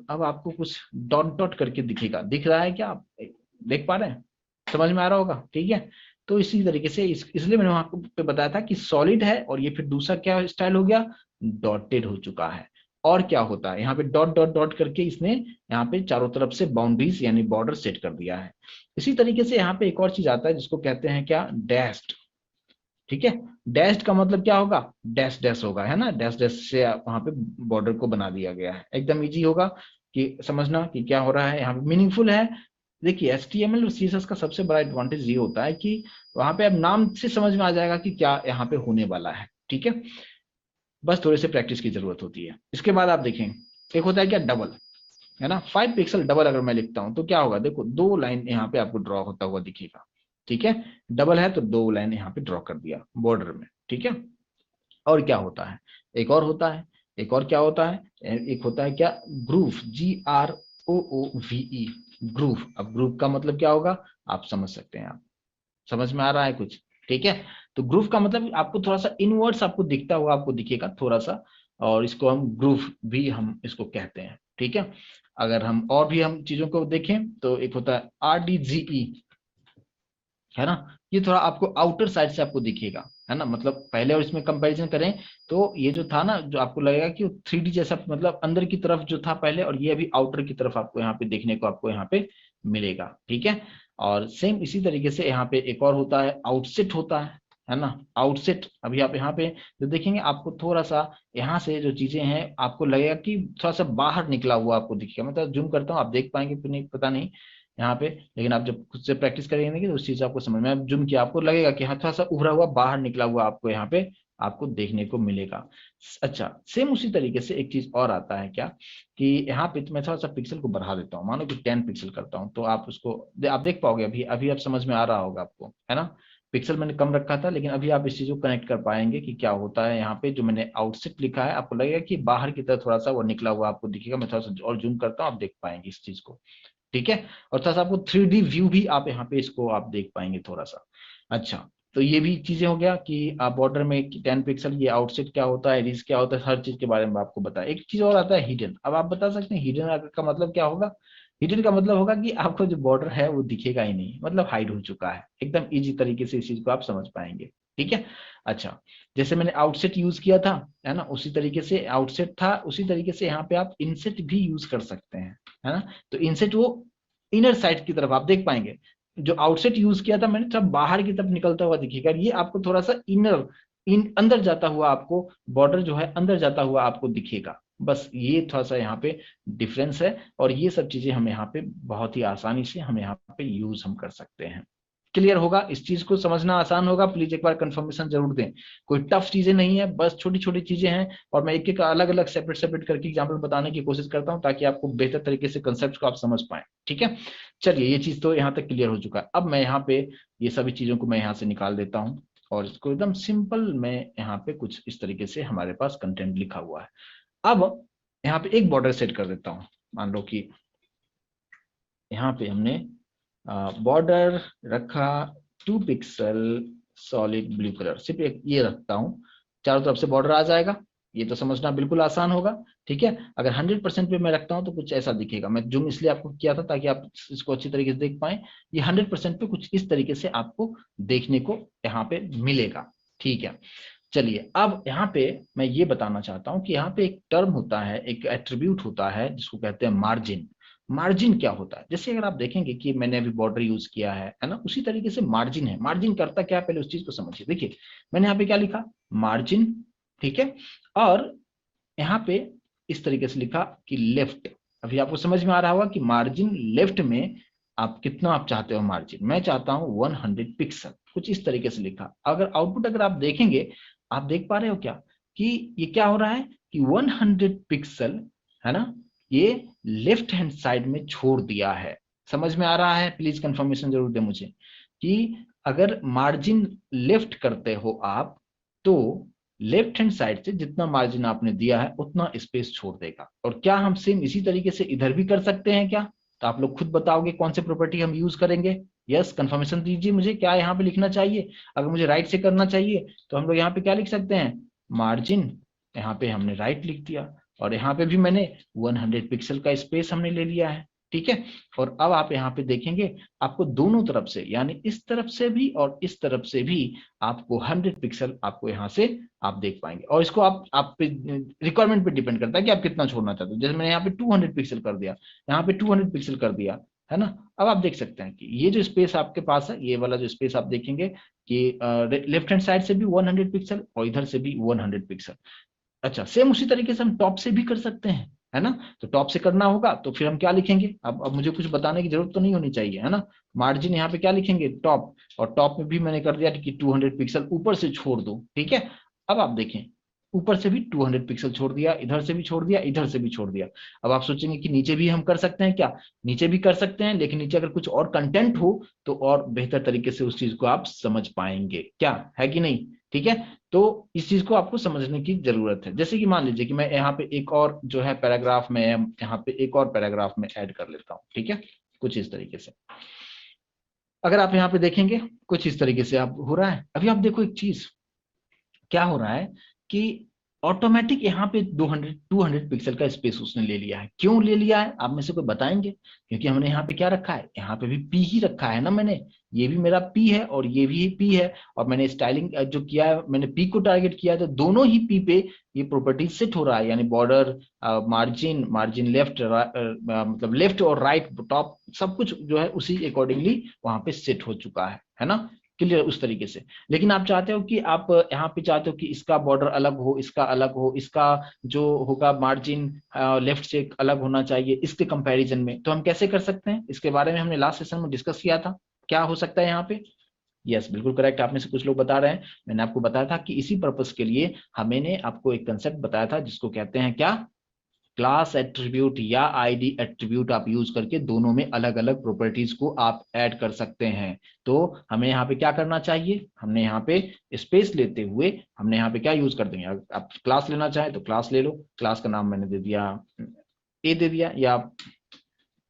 अब आपको कुछ डॉट डॉट करके दिखेगा, दिख रहा है क्या, आप देख पा रहे हैं, समझ में आ रहा होगा, ठीक है। तो इसी तरीके से इसलिए मैंने वहां पे बताया था कि सॉलिड है, और ये फिर दूसरा क्या स्टाइल हो गया, डॉटेड हो चुका है। और क्या होता है, यहाँ पे डॉट डॉट डॉट करके इसने यहाँ पे चारों तरफ से बाउंड्रीज यानी बॉर्डर सेट कर दिया है। इसी तरीके से यहाँ पे एक और चीज आता है जिसको कहते हैं क्या, डैश्ड, ठीक है। डैश्ड का मतलब क्या होगा, डैश डैश होगा, है ना, डैश डैश से वहां पे बॉर्डर को बना दिया गया है। एकदम इजी होगा कि समझना कि क्या हो रहा है यहाँ पे, मीनिंगफुल है। देखिए एचटीएमएल और सीएसएस का सबसे बड़ा एडवांटेज ये होता है कि वहां पे अब नाम से समझ में आ जाएगा कि क्या यहाँ पे होने वाला है, ठीक है। बस थोड़े से प्रैक्टिस की जरूरत होती है। इसके बाद आप देखें, एक होता है क्या, डबल, है ना, 5 पिक्सल डबल अगर मैं लिखता हूं तो क्या होगा, देखो 2 लाइन यहाँ पे आपको ड्रॉ होता हुआ दिखेगा, ठीक है। डबल है तो 2 लाइन यहाँ पे ड्रॉ कर दिया बॉर्डर में, ठीक है। और क्या होता है, एक और होता है, एक और क्या होता है, एक होता है क्या, ग्रूव, GROOVE, ग्रूव। अब ग्रूव का मतलब क्या होगा, आप समझ सकते हैं, आप समझ में आ रहा है कुछ, ठीक है। तो ग्रूव का मतलब आपको थोड़ा सा इनवर्ड्स आपको दिखता हुआ आपको दिखेगा थोड़ा सा, और इसको हम ग्रूव भी हम इसको कहते हैं, ठीक है। अगर हम और भी हम चीजों को देखें तो एक होता है RDGE, है ना, ये थोड़ा आपको आउटर साइड से आपको दिखेगा, है ना, मतलब पहले और इसमें कंपैरिजन करें तो ये जो था ना, जो आपको लगेगा कि 3D जैसा, मतलब अंदर की तरफ जो था पहले, और ये अभी आउटर की तरफ आपको यहाँ पे देखने को आपको यहाँ पे मिलेगा, ठीक है। और सेम इसी तरीके से यहाँ पे एक और होता है, आउटसेट होता है ना, आउटसेट। अभी आप यहाँ पे जो देखेंगे आपको थोड़ा सा यहाँ से जो चीजें हैं आपको लगेगा कि थोड़ा सा बाहर निकला हुआ आपको दिखेगा, मतलब जूम करता हूँ आप देख पाएंगे कि नहीं पता नहीं यहाँ पे, लेकिन आप जब खुद से प्रैक्टिस करेंगे तो उस चीज आपको समझ में, आप जूम किया आपको लगेगा कि हाँ थोड़ा सा उभरा हुआ बाहर निकला हुआ आपको यहाँ पे आपको देखने को मिलेगा। अच्छा, सेम उसी तरीके से एक चीज और आता है क्या, कि यहाँ पे मैं थोड़ा सा पिक्सल को बढ़ा देता हूँ, मानो कि 10 पिक्सल करता हूँ, तो आप उसको आप देख पाओगे, अभी अभी आप समझ में आ रहा होगा आपको, है ना। पिक्सल मैंने कम रखा था, लेकिन अभी आप इस चीज को कनेक्ट कर पाएंगे कि क्या होता है यहाँ पे, जो मैंने आउटसेट लिखा है आपको लगेगा कि बाहर की तरफ थोड़ा सा वो निकला हुआ आपको दिखेगा। मैं थोड़ा सा और जूम करता हूँ, आप देख पाएंगे इस चीज को, ठीक है। और थोड़ा सा आपको 3D व्यू भी आप यहाँ पे इसको आप देख पाएंगे थोड़ा सा। अच्छा, तो ये भी चीजें हो गया कि आप बॉर्डर में 10 पिक्सल, ये आउटसेट क्या होता है, रिज क्या होता है, हर चीज के बारे में आपको बताया। एक चीज और आता है हिडन। अब आप बता सकते हैं हिडन का मतलब क्या होगा। हिडन का मतलब होगा कि आपको जो बॉर्डर है वो दिखेगा ही नहीं, मतलब हाइड हो चुका है। एकदम इजी तरीके से इस चीज को आप समझ पाएंगे, ठीक है। अच्छा, जैसे मैंने आउटसेट यूज किया था, है ना, उसी तरीके से आउटसेट था, उसी तरीके से यहाँ पे आप इनसेट भी यूज कर सकते हैं, है ना। तो इनसेट वो इनर साइड की तरफ आप देख पाएंगे, जो आउटसेट यूज किया था मैंने सब बाहर की तरफ निकलता हुआ दिखेगा, ये आपको थोड़ा सा इनर अंदर जाता हुआ आपको बॉर्डर जो है अंदर जाता हुआ आपको दिखेगा। बस ये थोड़ा सा यहाँ पे डिफरेंस है, और ये सब चीजें हम यहाँ पे बहुत ही आसानी से हम यहाँ पे यूज हम कर सकते हैं। क्लियर होगा, इस चीज को समझना आसान होगा, प्लीज एक बार कंफर्मेशन जरूर दें। कोई टफ चीजें नहीं है, बस छोटी छोटी चीजें हैं, और मैं एक एक अलग अलग सेपरेट सेपरेट करके एग्जाम्पल बताने की कोशिश करता हूं ताकि आपको बेहतर तरीके से कंसेप्ट को आप समझ पाए, ठीक है। चलिए, ये चीज तो यहाँ तक क्लियर हो चुका है। अब मैं यहाँ पे ये सभी चीजों को मैं यहाँ से निकाल देता हूँ, और इसको एकदम सिंपल मैं यहाँ पे कुछ इस तरीके से हमारे पास कंटेंट लिखा हुआ है। अब यहाँ पे एक बॉर्डर सेट कर देता हूँ। मान लो कि यहाँ पे हमने बॉर्डर रखा 2 पिक्सल सॉलिड ब्लू कलर, सिर्फ एक ये रखता हूँ, चारों तरफ से बॉर्डर आ जाएगा। ये तो समझना बिल्कुल आसान होगा, ठीक है। अगर 100% पे मैं रखता हूँ तो कुछ ऐसा दिखेगा। मैं जूम इसलिए आपको किया था ताकि आप इसको अच्छी तरीके से देख पाए। ये 100% पे कुछ इस तरीके से आपको देखने को यहाँ पे मिलेगा, ठीक है। चलिए, अब यहाँ पे मैं ये बताना चाहता हूँ कि यहाँ पे एक टर्म होता है, एक एट्रीब्यूट होता है जिसको कहते हैं मार्जिन। मार्जिन क्या होता है, जैसे अगर आप देखेंगे कि मैंने अभी बॉर्डर यूज किया है ना, उसी तरीके से मार्जिन है। मार्जिन करता क्या है, पहले उस चीज को समझिए। देखिए मैंने यहाँ पे क्या लिखा, मार्जिन, ठीक है। और यहाँ पे इस तरीके से लिखा कि लेफ्ट। अभी आपको समझ में आ रहा होगा कि मार्जिन लेफ्ट में आप कितना आप चाहते हो मार्जिन। मैं चाहता हूं 100 पिक्सल, कुछ इस तरीके से लिखा। अगर आउटपुट अगर आप देखेंगे, आप देख पा रहे हो क्या कि ये क्या हो रहा है कि 100 पिक्सल, है ना, ये लेफ्ट हैंड साइड में छोड़ दिया है। समझ में आ रहा है, प्लीज कंफर्मेशन जरूर दे मुझे कि अगर मार्जिन लेफ्ट करते हो आप तो लेफ्ट हैंड साइड से जितना मार्जिन आपने दिया है उतना स्पेस छोड़ देगा। और क्या हम सेम इसी तरीके से इधर भी कर सकते हैं क्या, तो आप लोग खुद बताओगे कौन से प्रॉपर्टी हम यूज करेंगे। यस, कंफर्मेशन दीजिए मुझे, क्या यहाँ पे लिखना चाहिए। अगर मुझे राइट से करना चाहिए तो हम लोग यहाँ पे क्या लिख सकते हैं, मार्जिन, यहाँ पे हमने राइट लिख दिया, और यहाँ पे भी मैंने 100 पिक्सल का स्पेस हमने ले लिया है, ठीक है। और अब आप यहाँ पे देखेंगे आपको दोनों तरफ से, यानी इस तरफ से भी और इस तरफ से भी आपको 100 पिक्सल आपको यहाँ से आप देख पाएंगे। और इसको आप पे रिक्वायरमेंट पे डिपेंड करता है कि आप कितना छोड़ना चाहते हो। जैसे मैंने यहाँ पे 200 पिक्सल कर दिया, यहाँ पे 200 पिक्सल कर दिया, है ना। अब आप देख सकते हैं कि ये जो स्पेस आपके पास है, ये वाला जो स्पेस आप देखेंगे कि लेफ्ट हैंड साइड से भी 100 पिक्सल और इधर से भी 100 पिक्सल। अच्छा, सेम उसी तरीके से हम टॉप से भी कर सकते हैं, है ना। तो टॉप से करना होगा तो फिर हम क्या लिखेंगे, अब मुझे कुछ बताने की जरूरत तो नहीं होनी चाहिए, है ना। मार्जिन यहाँ पे क्या लिखेंगे, टॉप, और टॉप में भी मैंने कर दिया कि 200 पिक्सल ऊपर से छोड़ दो, ठीक है। अब आप देखें, ऊपर से भी 200 पिक्सल छोड़ दिया, इधर से भी छोड़ दिया, इधर से भी छोड़ दिया। अब आप सोचेंगे कि नीचे भी हम कर सकते हैं क्या, नीचे भी कर सकते हैं, लेकिन नीचे अगर कुछ और कंटेंट हो तो और बेहतर तरीके से उस चीज को आप समझ पाएंगे, क्या है कि नहीं, ठीक है। तो इस चीज को आपको समझने की जरूरत है। जैसे कि मान लीजिए कि मैं यहाँ पे एक और जो है पैराग्राफ में, यहाँ पे एक और पैराग्राफ में ऐड कर लेता हूँ, ठीक है, कुछ इस तरीके से। अगर आप यहाँ पे देखेंगे कुछ इस तरीके से आप हो रहा है। अभी आप देखो एक चीज क्या हो रहा है कि ऑटोमेटिक यहाँ पे 200 पिक्सल का स्पेस उसने ले लिया है। क्यों ले लिया है, आप में से कोई बताएंगे। क्योंकि हमने यहाँ पे क्या रखा है, यहाँ पे भी पी ही रखा है ना मैंने, ये भी मेरा पी है और ये भी पी है, और मैंने स्टाइलिंग जो किया है मैंने पी को टारगेट किया है, तो दोनों ही पी पे ये प्रॉपर्टी सेट हो रहा है। यानी बॉर्डर, मार्जिन, मार्जिन लेफ्ट, मतलब लेफ्ट और राइट, टॉप, सब कुछ जो है उसी अकॉर्डिंगली वहां पे सेट हो चुका है ना। क्लियर उस तरीके से। लेकिन आप चाहते हो कि आप यहाँ पे चाहते हो कि इसका बॉर्डर अलग हो, इसका अलग हो, इसका जो होगा मार्जिन लेफ्ट से अलग होना चाहिए इसके कंपैरिजन में, तो हम कैसे कर सकते हैं, इसके बारे में हमने लास्ट सेशन में डिस्कस किया था। क्या हो सकता है यहाँ पे, यस बिल्कुल करेक्ट, आप में से कुछ लोग बता रहे हैं। मैंने आपको बताया था कि इसी पर्पस के लिए मैंने आपको एक कंसेप्ट बताया था जिसको कहते हैं क्या, क्लास एट्रीब्यूट या आईडी एट्रीब्यूट आप यूज करके दोनों में अलग अलग प्रॉपर्टीज को आप ऐड कर सकते हैं। तो हमें यहाँ पे क्या करना चाहिए, हमने यहाँ पे स्पेस लेते हुए हमने यहाँ पे क्या यूज कर देंगे, आप क्लास लेना चाहे तो क्लास ले लो, क्लास का नाम मैंने दे दिया ए दे दिया, या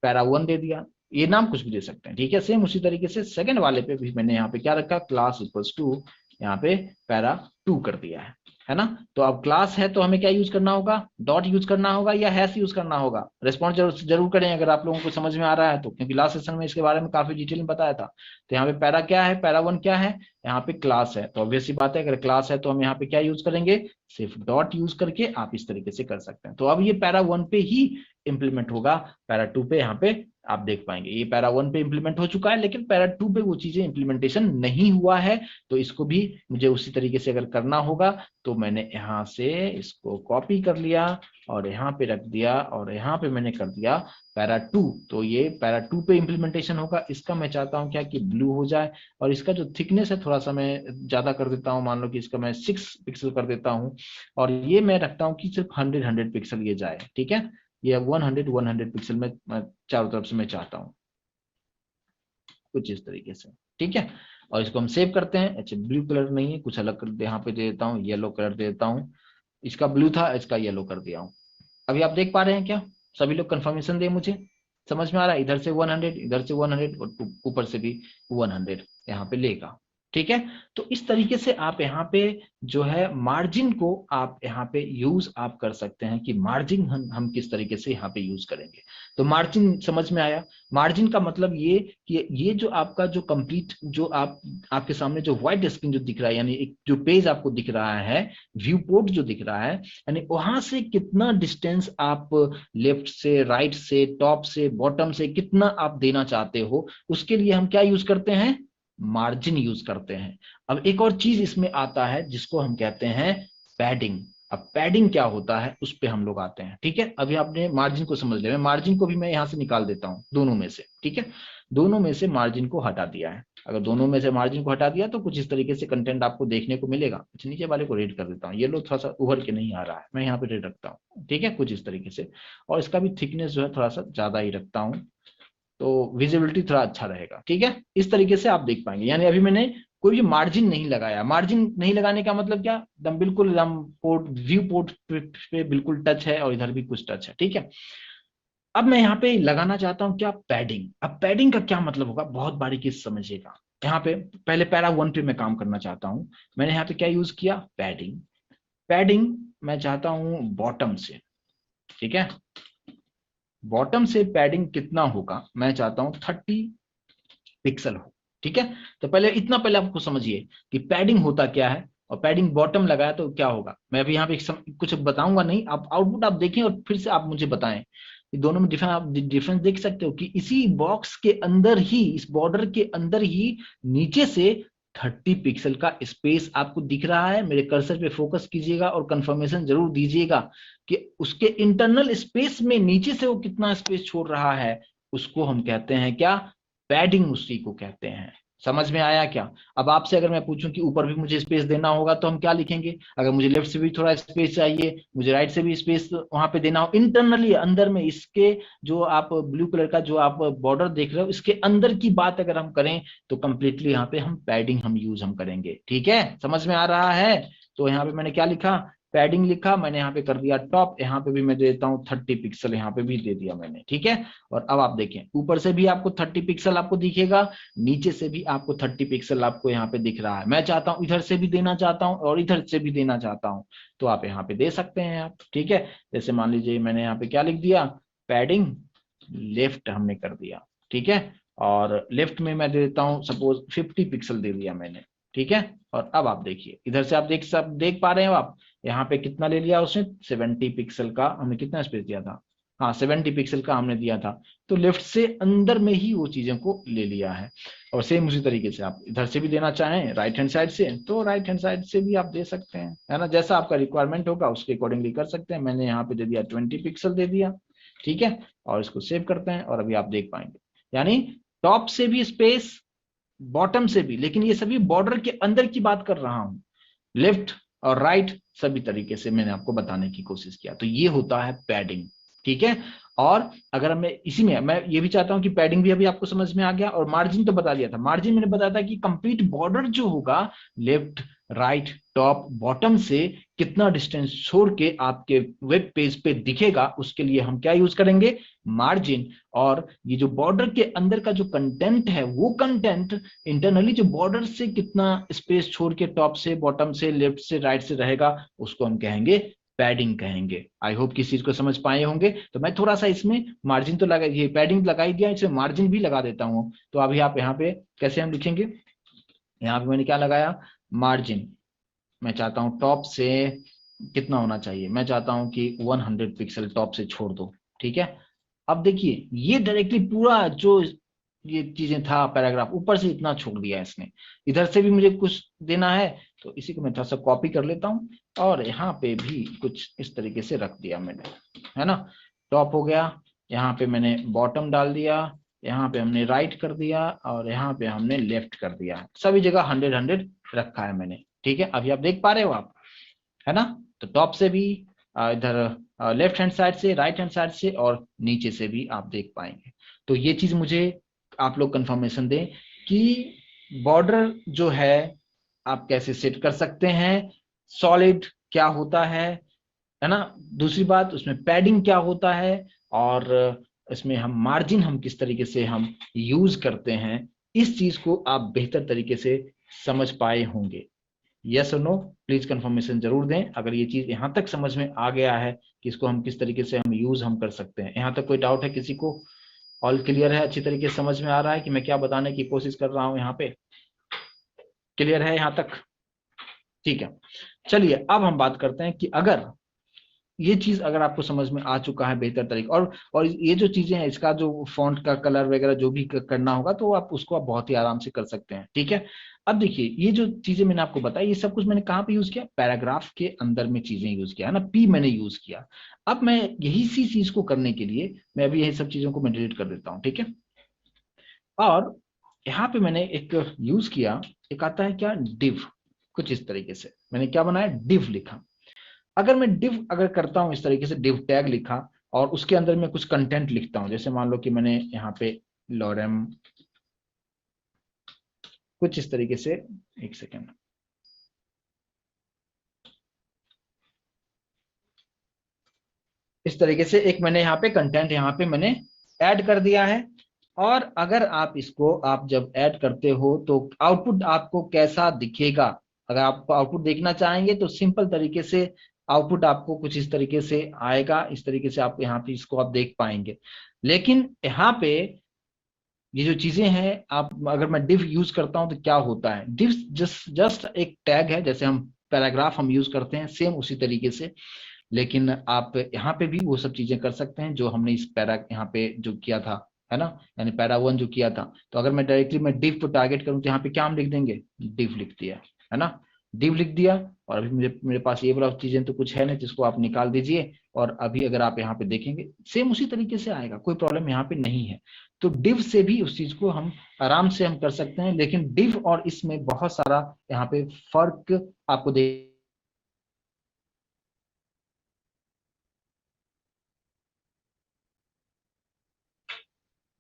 पैरा 1 दे दिया, ये नाम कुछ भी दे सकते हैं, ठीक है। सेम उसी तरीके से सेकंड वाले पे भी मैंने यहाँ पे क्या रखा, क्लास इक्वल्स टू यहाँ पे पैरा 2 कर दिया है ना। तो अब क्लास है तो हमें क्या यूज करना होगा, डॉट यूज करना होगा या हैश यूज करना होगा। रिस्पॉन्स जरूर करें अगर आप लोगों को समझ में आ रहा है तो, क्योंकि लास्ट सेशन में इसके बारे में काफी डिटेल में बताया था। तो यहाँ पे पैरा क्या है, पैरा 1 क्या है, यहाँ पे क्लास है, तो ऑब्वियस सी बात है अगर क्लास है तो हम यहाँ पे क्या यूज करेंगे, सिर्फ डॉट यूज करके आप इस तरीके से कर सकते हैं। तो अब ये पैरा 1 पे ही इंप्लीमेंट होगा, पैरा 2 पे यहाँ पे आप देख पाएंगे ये पैरा 1 पे इंप्लीमेंट हो चुका है, लेकिन पैरा 2 पे वो चीजें इंप्लीमेंटेशन नहीं हुआ है। तो इसको भी मुझे उसी तरीके से अगर करना होगा तो मैंने यहाँ से इसको कॉपी कर लिया और यहाँ पे रख दिया और यहाँ पे मैंने कर दिया पैरा 2। तो ये पैरा 2 पे इंप्लीमेंटेशन होगा। इसका मैं चाहता हूँ क्या कि ब्लू हो जाए, और इसका जो थिकनेस है थोड़ा सा मैं ज्यादा कर देता हूँ, मान लो कि इसका मैं 6 पिक्सल कर देता हूँ, और ये मैं रखता हूँ कि सिर्फ 100 पिक्सल ये जाए, ठीक है। ये 100 पिक्सल में चारों तरफ से मैं चाहता हूँ कुछ इस तरीके से, ठीक है। और इसको हम सेव करते हैं। अच्छा, ब्लू कलर नहीं है, कुछ अलग कर यहाँ पे दे देता हूँ, येलो कलर दे देता हूँ। इसका ब्लू था, इसका येलो कर दिया हूँ। अभी आप देख पा रहे हैं क्या, सभी लोग कंफर्मेशन दे मुझे, समझ में आ रहा है, इधर से 100, इधर से 100 और ऊपर से भी 100 यहाँ पे लेगा, ठीक है। तो इस तरीके से आप यहाँ पे जो है मार्जिन को आप यहाँ पे यूज आप कर सकते हैं कि मार्जिन हम किस तरीके से यहाँ पे यूज करेंगे। तो मार्जिन समझ में आया। मार्जिन का मतलब ये कि ये जो आपका जो कंप्लीट जो आपके सामने जो व्हाइट स्क्रीन जो दिख रहा है, यानी एक जो पेज आपको दिख रहा है, व्यू पोर्ट जो दिख रहा है, यानी वहां से कितना डिस्टेंस आप लेफ्ट से, राइट से, टॉप से, बॉटम से कितना आप देना चाहते हो, उसके लिए हम क्या यूज करते हैं, मार्जिन यूज करते हैं। अब एक और चीज इसमें आता है जिसको हम कहते हैं पैडिंग। अब पैडिंग क्या होता है उस पे हम लोग आते हैं, ठीक है। अभी आपने मार्जिन को समझ लिया, मैं मार्जिन को भी मैं यहां से निकाल देता हूं दोनों में से, ठीक है। दोनों में से मार्जिन को हटा दिया है। अगर दोनों में से मार्जिन को हटा दिया तो कुछ इस तरीके से कंटेंट आपको देखने को मिलेगा। अच्छा, नीचे वाले को रेड कर देता हूँ, ये लो थोड़ा सा उभर के नहीं आ रहा है, मैं यहाँ पे रेड रखता हूँ, ठीक है, कुछ इस तरीके से। और इसका भी थिकनेस जो है थोड़ा सा ज्यादा ही रखता हूँ, तो विजिबिलिटी थोड़ा अच्छा रहेगा, ठीक है। इस तरीके से आप देख पाएंगे, यानी अभी मैंने कोई भी मार्जिन नहीं लगाया। मार्जिन नहीं लगाने का मतलब क्या, एकदम बिल्कुल एकदम पोर्ट, व्यू पोर्ट पे बिल्कुल टच है और इधर भी कुछ टच है, ठीक है। अब मैं यहाँ पे लगाना चाहता हूँ क्या, पैडिंग। अब पैडिंग का क्या मतलब होगा, बहुत बारीकी से समझिएगा। यहाँ पे पहले पैरा 1 पे मैं काम करना चाहता हूँ। मैंने यहाँ पे क्या यूज किया, पैडिंग। पैडिंग मैं चाहता हूँ बॉटम से, ठीक है। बॉटम से पैडिंग कितना होगा, मैं चाहता हूं 30 पिक्सल हो, ठीक है। तो पहले इतना, पहले आपको समझिए कि पैडिंग होता क्या है, और पैडिंग बॉटम लगाया तो क्या होगा। मैं अभी यहाँ पे कुछ बताऊंगा नहीं, आप आउटपुट आप देखें और फिर से आप मुझे बताएं। ये दोनों में डिफरेंस देख सकते हो कि इसी बॉक्स के अंदर ही, इस बॉर्डर के अंदर ही नीचे से 30 पिक्सल का स्पेस आपको दिख रहा है। मेरे कर्सर पे फोकस कीजिएगा और कंफर्मेशन जरूर दीजिएगा कि उसके इंटरनल स्पेस में नीचे से वो कितना स्पेस छोड़ रहा है। उसको हम कहते हैं क्या? पैडिंग, उसी को कहते हैं। समझ में आया क्या? अब आपसे अगर मैं पूछूं कि ऊपर भी मुझे स्पेस देना होगा तो हम क्या लिखेंगे? अगर मुझे लेफ्ट से भी थोड़ा स्पेस चाहिए, मुझे राइट से भी स्पेस वहां पे देना हो, इंटरनली अंदर में इसके जो आप ब्लू कलर का जो आप बॉर्डर देख रहे हो इसके अंदर की बात अगर हम करें तो कंप्लीटली यहाँ पे हम पैडिंग हम यूज करेंगे। ठीक है, समझ में आ रहा है? तो यहाँ पे मैंने क्या लिखा? पैडिंग लिखा। मैंने यहाँ पे कर दिया टॉप, यहाँ पे भी मैं देता हूँ 30 पिक्सल, यहाँ पे भी दे दिया मैंने। ठीक है, और अब आप देखें ऊपर से भी आपको 30 पिक्सल आपको दिखेगा, नीचे से भी आपको 30 पिक्सल आपको यहाँ पे दिख रहा है। मैं चाहता हूँ इधर से भी देना चाहता हूँ और इधर से भी देना चाहता हूँ, तो आप यहाँ पे दे सकते हैं आप। ठीक है, जैसे मान लीजिए मैंने यहाँ पे क्या लिख दिया? पैडिंग लेफ्ट हमने कर दिया। ठीक है, और लेफ्ट में मैं दे देता हूँ सपोज 50 पिक्सल दे दिया मैंने। ठीक है, और अब आप देखिए इधर से आप देख पा रहे हो आप यहाँ पे कितना ले लिया उसने? 70 पिक्सल का हमने कितना स्पेस दिया था? हाँ, 70 पिक्सल का हमने दिया था। तो लेफ्ट से अंदर में ही वो चीजों को ले लिया है। और सेम उसी तरीके से आप इधर से भी देना चाहें राइट हैंड साइड से तो राइट हैंड साइड से भी आप दे सकते हैं, है ना? जैसा आपका रिक्वायरमेंट होगा उसके अकॉर्डिंगली कर सकते हैं। मैंने यहाँ पे दे दिया 20 पिक्सल दे दिया। ठीक है, और इसको सेव करते हैं और अभी आप देख पाएंगे यानी टॉप से भी स्पेस, बॉटम से भी, लेकिन ये सभी बॉर्डर के अंदर की बात कर रहा हूं। लेफ्ट और राइट सभी तरीके से मैंने आपको बताने की कोशिश किया। तो ये होता है पैडिंग। ठीक है, और अगर मैं इसी में मैं ये भी चाहता हूं कि पैडिंग भी अभी आपको समझ में आ गया, और मार्जिन तो बता दिया था। मार्जिन मैंने बताया था कि कंप्लीट बॉर्डर जो होगा लेफ्ट राइट टॉप बॉटम से कितना डिस्टेंस छोड़ के आपके वेब पेज पे दिखेगा, उसके लिए हम क्या यूज करेंगे? मार्जिन। और ये जो बॉर्डर के अंदर का जो कंटेंट है वो कंटेंट इंटरनली जो बॉर्डर से कितना स्पेस छोड़ के टॉप से बॉटम से लेफ्ट से राइट से रहेगा उसको हम कहेंगे पैडिंग कहेंगे। आई होप किस चीज को समझ पाए होंगे। तो मैं थोड़ा सा इसमें मार्जिन तो लगा, ये पैडिंग लगा ही दिया, इसमें मार्जिन भी लगा देता हूं। तो अभी आप यहाँ पे कैसे हम लिखेंगे? यहाँ पे मैंने क्या लगाया? मार्जिन। मैं चाहता हूं टॉप से कितना होना चाहिए? मैं चाहता हूं कि 100 पिक्सल टॉप से छोड़ दो। ठीक है, अब देखिए ये डायरेक्टली पूरा जो ये चीजें था पैराग्राफ ऊपर से इतना छोड़ दिया इसने। इधर से भी मुझे कुछ देना है तो इसी को मैं थोड़ा सा कॉपी कर लेता हूं और यहाँ पे भी कुछ इस तरीके से रख दिया मैंने, है ना? टॉप हो गया, यहाँ पे मैंने बॉटम डाल दिया, यहाँ पे हमने राइट कर दिया और यहाँ पे हमने लेफ्ट कर दिया। सभी जगह 100 रखा है मैंने। ठीक है, अभी आप देख पा रहे हो आप, है ना? तो टॉप से भी इधर लेफ्ट हैंड साइड से, राइट हैंड साइड से और नीचे से भी आप देख पाएंगे। तो ये चीज मुझे आप लोग कंफर्मेशन दें कि बॉर्डर जो है आप कैसे सेट कर सकते हैं, सॉलिड क्या होता है ना? दूसरी बात उसमें पैडिंग क्या होता है, और इसमें हम मार्जिन हम किस तरीके से हम यूज करते हैं, इस चीज को आप बेहतर तरीके से समझ पाए होंगे। यस और नो प्लीज कंफर्मेशन जरूर दें अगर ये चीज यहां तक समझ में आ गया है कि इसको हम किस तरीके से हम यूज हम कर सकते हैं। यहां तक कोई डाउट है किसी को? ऑल क्लियर है? अच्छी तरीके से समझ में आ रहा है कि मैं क्या बताने की कोशिश कर रहा हूं यहाँ पे? क्लियर है यहां तक? ठीक है, चलिए अब हम बात करते हैं कि अगर ये चीज अगर आपको समझ में आ चुका है बेहतर तरीके, और ये जो चीजें हैं इसका जो फॉन्ट का कलर वगैरह जो भी करना होगा तो आप उसको आप बहुत ही आराम से कर सकते हैं। ठीक है, अब देखिए ये जो चीजें मैंने आपको बताई ये सब कुछ मैंने कहाँ पे यूज किया? पैराग्राफ के अंदर में चीजें यूज किया, है ना? पी मैंने यूज किया। अब मैं यही सी चीज को करने के लिए मैं अभी यही सब चीजों को मैं डिलीट कर देता हूँ। ठीक है, और यहाँ पे मैंने एक यूज किया, एक आता है क्या? डिव। कुछ इस तरीके से मैंने क्या बनाया? डिव लिखा। अगर मैं डिव अगर करता हूं इस तरीके से, डिव टैग लिखा और उसके अंदर मैं कुछ कंटेंट लिखता हूं, जैसे मान लो कि मैंने यहाँ पे लॉरेम कुछ इस तरीके से, एक सेकेंड, इस तरीके से एक मैंने यहाँ पे कंटेंट यहाँ पे मैंने ऐड कर दिया है। और अगर आप इसको आप जब ऐड करते हो तो आउटपुट आपको कैसा दिखेगा? अगर आप आउटपुट देखना चाहेंगे तो सिंपल तरीके से आउटपुट आपको कुछ इस तरीके से आएगा। इस तरीके से आप यहाँ पे इसको आप देख पाएंगे। लेकिन यहाँ पे ये जो चीजें हैं, आप अगर मैं डिव यूज करता हूं तो क्या होता है? डिव जस्ट एक टैग है, जैसे हम पैराग्राफ हम यूज करते हैं सेम उसी तरीके से। लेकिन आप यहाँ पे भी वो सब चीजें कर सकते हैं जो हमने इस पैरा यहाँ पे जो किया था, है ना, यानी पैरा 1 जो किया था। तो अगर मैं डायरेक्टली मैं div को टारगेट करूँ तो यहाँ पे क्या हम लिख देंगे, div लिख दिया, है ना, div लिख दिया। और अभी मेरे पास ये वाला चीजें तो कुछ है नहीं जिसको आप निकाल दीजिए। और अभी अगर आप यहाँ पे देखेंगे सेम उसी तरीके से आएगा, कोई प्रॉब्लम यहाँ पे नहीं है। तो div से भी उस चीज को हम आराम से हम कर सकते हैं, लेकिन div और इसमें बहुत सारा यहाँ पे फर्क आपको देख।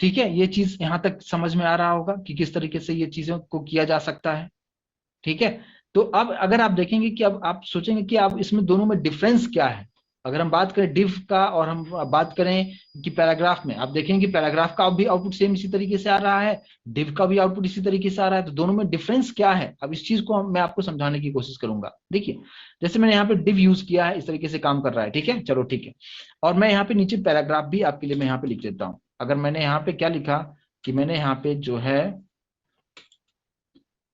ठीक है, ये चीज यहां तक समझ में आ रहा होगा कि किस तरीके से ये चीजों को किया जा सकता है। ठीक है, तो अब अगर आप देखेंगे कि अब आप सोचेंगे कि अब इसमें दोनों में डिफरेंस क्या है। अगर हम बात करें डिव का और हम बात करें कि पैराग्राफ में, आप देखेंगे कि पैराग्राफ का भी आउटपुट सेम इसी तरीके से आ रहा है, डिव का भी आउटपुट इसी तरीके से आ रहा है, तो दोनों में डिफरेंस क्या है, अब इस चीज को मैं आपको समझाने की कोशिश करूंगा। देखिए, जैसे मैंने यहाँ पे डिव यूज किया है, इस तरीके से काम कर रहा है, ठीक है, चलो ठीक है। और मैं यहाँ पे नीचे पैराग्राफ भी आपके लिए मैं यहाँ पे लिख देता हूँ। अगर मैंने यहाँ पे क्या लिखा कि मैंने यहाँ पे जो है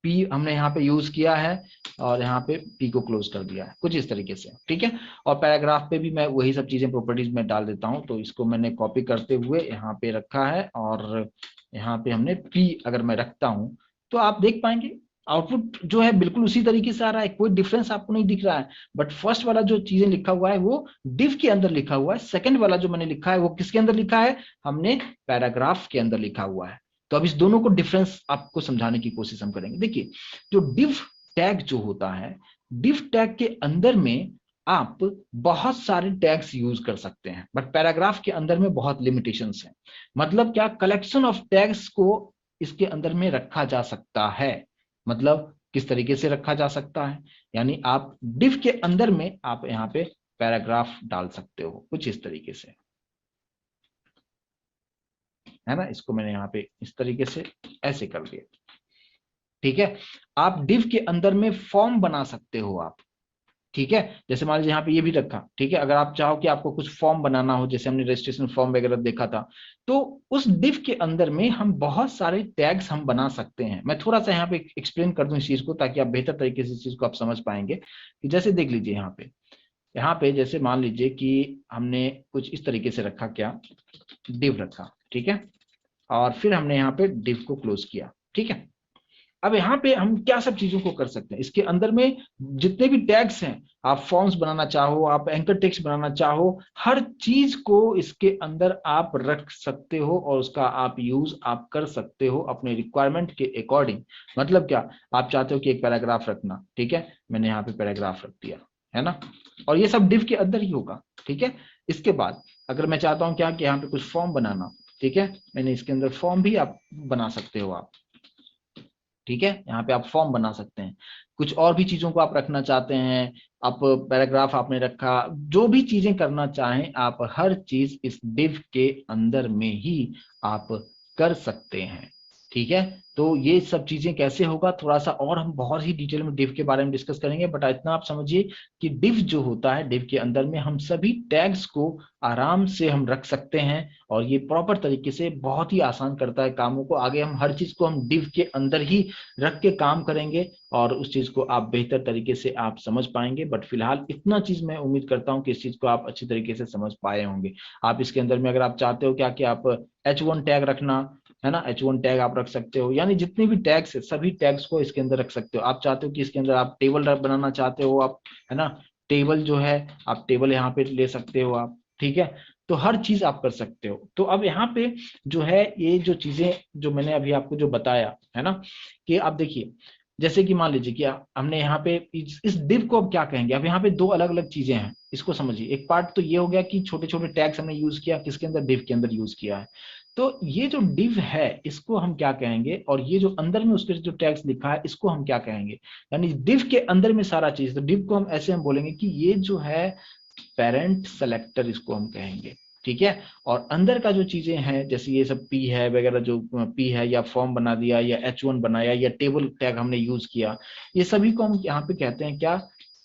पी हमने यहाँ पे यूज किया है, और यहाँ पे पी को क्लोज कर दिया है, कुछ इस तरीके से, ठीक है। और पैराग्राफ पे भी मैं वही सब चीजें प्रॉपर्टीज में डाल देता हूँ। तो इसको मैंने कॉपी करते हुए यहाँ पे रखा है, और यहाँ पे हमने पी अगर मैं रखता हूँ तो आप देख पाएंगे आउटपुट जो है बिल्कुल उसी तरीके से आ रहा है, कोई डिफरेंस आपको नहीं दिख रहा है। बट फर्स्ट वाला जो चीजें लिखा हुआ है वो डिव के अंदर लिखा हुआ है, सेकंड वाला जो मैंने लिखा है वो किसके अंदर लिखा है, हमने पैराग्राफ के अंदर लिखा हुआ है। तो अब इस दोनों को डिफरेंस आपको समझाने की कोशिश हम करेंगे। देखिए, जो div टैग जो होता है, div टैग के अंदर में आप बहुत सारे टैग्स यूज कर सकते हैं, बट पैराग्राफ के अंदर में बहुत लिमिटेशंस हैं। मतलब क्या, कलेक्शन ऑफ टैग्स को इसके अंदर में रखा जा सकता है। मतलब किस तरीके से रखा जा सकता है, यानी आप div के अंदर में आप यहाँ पे पैराग्राफ डाल सकते हो कुछ इस तरीके से, है ना। इसको मैंने यहाँ पे इस तरीके से ऐसे कर दिया, ठीक है। आप div के अंदर में फॉर्म बना सकते हो आप, ठीक है। जैसे मान लीजिए यहाँ पे ये भी रखा, ठीक है। अगर आप चाहो कि आपको कुछ फॉर्म बनाना हो, जैसे हमने रजिस्ट्रेशन फॉर्म वगैरह देखा था, तो उस div के अंदर में हम बहुत सारे टैग्स हम बना सकते हैं। मैं थोड़ा सा यहाँ पे एक्सप्लेन कर दूं इस चीज को, ताकि आप बेहतर तरीके से इस चीज को आप समझ पाएंगे। कि जैसे देख लीजिए यहाँ पे जैसे मान लीजिए कि हमने कुछ इस तरीके से रखा, क्या, div रखा, ठीक है। और फिर हमने यहाँ पे div को क्लोज किया, ठीक है। अब यहाँ पे हम क्या सब चीजों को कर सकते हैं, इसके अंदर में जितने भी टैग्स हैं, आप फॉर्म्स बनाना चाहो, आप एंकर टेक्स्ट बनाना चाहो, हर चीज को इसके अंदर आप रख सकते हो, और उसका आप यूज आप कर सकते हो अपने रिक्वायरमेंट के अकॉर्डिंग। मतलब क्या, आप चाहते हो कि एक पैराग्राफ रखना, ठीक है, मैंने यहाँ पे पैराग्राफ रख दिया, है ना। और ये सब div के अंदर ही होगा, ठीक है। इसके बाद अगर मैं चाहता हूँ क्या कि यहाँ पे कुछ फॉर्म बनाना, ठीक है, मैंने इसके अंदर फॉर्म भी आप बना सकते हो आप, ठीक है। यहाँ पे आप फॉर्म बना सकते हैं, कुछ और भी चीजों को आप रखना चाहते हैं, आप पैराग्राफ आपने रखा, जो भी चीजें करना चाहें आप हर चीज इस div के अंदर में ही आप कर सकते हैं, ठीक है। तो ये सब चीजें कैसे होगा, थोड़ा सा और हम बहुत ही डिटेल में div के बारे में डिस्कस करेंगे, बट इतना आप समझिए कि div जो होता है, div के अंदर में हम सभी टैग्स को आराम से हम रख सकते हैं, और ये प्रॉपर तरीके से बहुत ही आसान करता है कामों को। आगे हम हर चीज को हम div के अंदर ही रख के काम करेंगे, और उस चीज को आप बेहतर तरीके से आप समझ पाएंगे। बट फिलहाल इतना चीज मैं उम्मीद करता हूं कि इस चीज को आप अच्छी तरीके से समझ पाए होंगे। आप इसके अंदर में अगर आप चाहते हो क्या कि आप H1 टैग रखना, है ना, H1 टैग आप रख सकते हो, यानी जितने भी टैग्स है सभी टैग्स को इसके अंदर रख सकते हो। आप चाहते हो कि इसके अंदर आप टेबल बनाना चाहते हो आप, है ना, टेबल जो है आप टेबल यहाँ पे ले सकते हो आप, ठीक है। तो हर चीज आप कर सकते हो। तो अब यहाँ पे जो है ये जो चीजें जो मैंने अभी आपको जो बताया, है ना, कि आप देखिए, जैसे कि मान लीजिए कि हमने यहाँ पे इस div को अब क्या कहेंगे। अब यहाँ पे दो अलग अलग चीजें हैं, इसको समझिए। एक पार्ट तो ये हो गया कि छोटे छोटे टैग्स हमने यूज किया, किसके अंदर, div के अंदर यूज किया है। तो ये जो div है इसको हम क्या कहेंगे, और ये जो अंदर में उसके जो टैग्स लिखा है इसको हम क्या कहेंगे। यानी div के अंदर में सारा चीज, तो div को हम ऐसे हम बोलेंगे कि ये जो है पेरेंट सेलेक्टर इसको हम कहेंगे, ठीक है। और अंदर का जो चीजें हैं, जैसे ये सब पी है वगैरह, जो पी है या फॉर्म बना दिया या H1 बनाया या टेबल टैग हमने यूज किया, ये सभी को हम यहाँ पे कहते हैं क्या,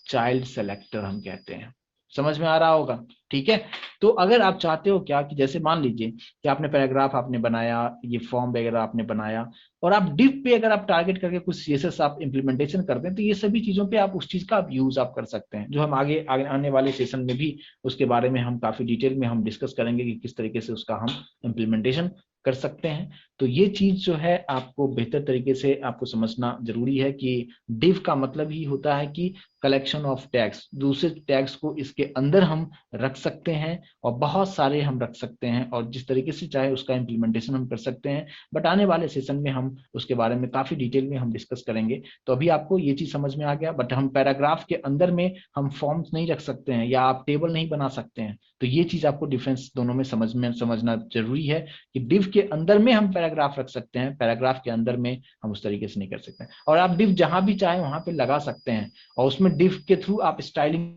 चाइल्ड सेलेक्टर हम कहते हैं, समझ में आ रहा होगा, ठीक है। तो अगर आप चाहते हो क्या कि जैसे मान लीजिए कि आपने पैराग्राफ आपने बनाया, ये फॉर्म वगैरह आपने बनाया, और आप डिव पे अगर आप टारगेट करके कुछ सीएसएस आप इंप्लीमेंटेशन करते हैं, तो ये सभी चीजों पे आप उस चीज का आप यूज आप कर सकते हैं, जो हम आगे आगे आने वाले सेशन में भी उसके बारे में हम काफी डिटेल में हम डिस्कस करेंगे कि किस तरीके से उसका हम इम्प्लीमेंटेशन कर सकते हैं। तो ये चीज जो है आपको बेहतर तरीके से आपको समझना जरूरी है कि डिव का मतलब ही होता है कि कलेक्शन ऑफ टैग्स, दूसरे टैग्स को इसके अंदर हम रख सकते हैं और बहुत सारे हम रख सकते हैं, और जिस तरीके से चाहे उसका इम्प्लीमेंटेशन हम कर सकते हैं। बट आने वाले सेशन में हम उसके बारे में काफी डिटेल में हम डिस्कस करेंगे। तो अभी आपको ये चीज समझ में आ गया, बट हम पैराग्राफ के अंदर में हम फॉर्म्स नहीं रख सकते हैं या आप टेबल नहीं बना सकते हैं। तो ये चीज आपको डिफरेंस दोनों में समझना जरूरी है कि डिव के अंदर में हम पैराग्राफ रख सकते हैं, पैराग्राफ के अंदर में हम उस तरीके से नहीं कर सकते हैं। और आप डिव जहां भी चाहे वहां पे लगा सकते हैं, और उसमें डिव के थ्रू आप स्टाइलिंग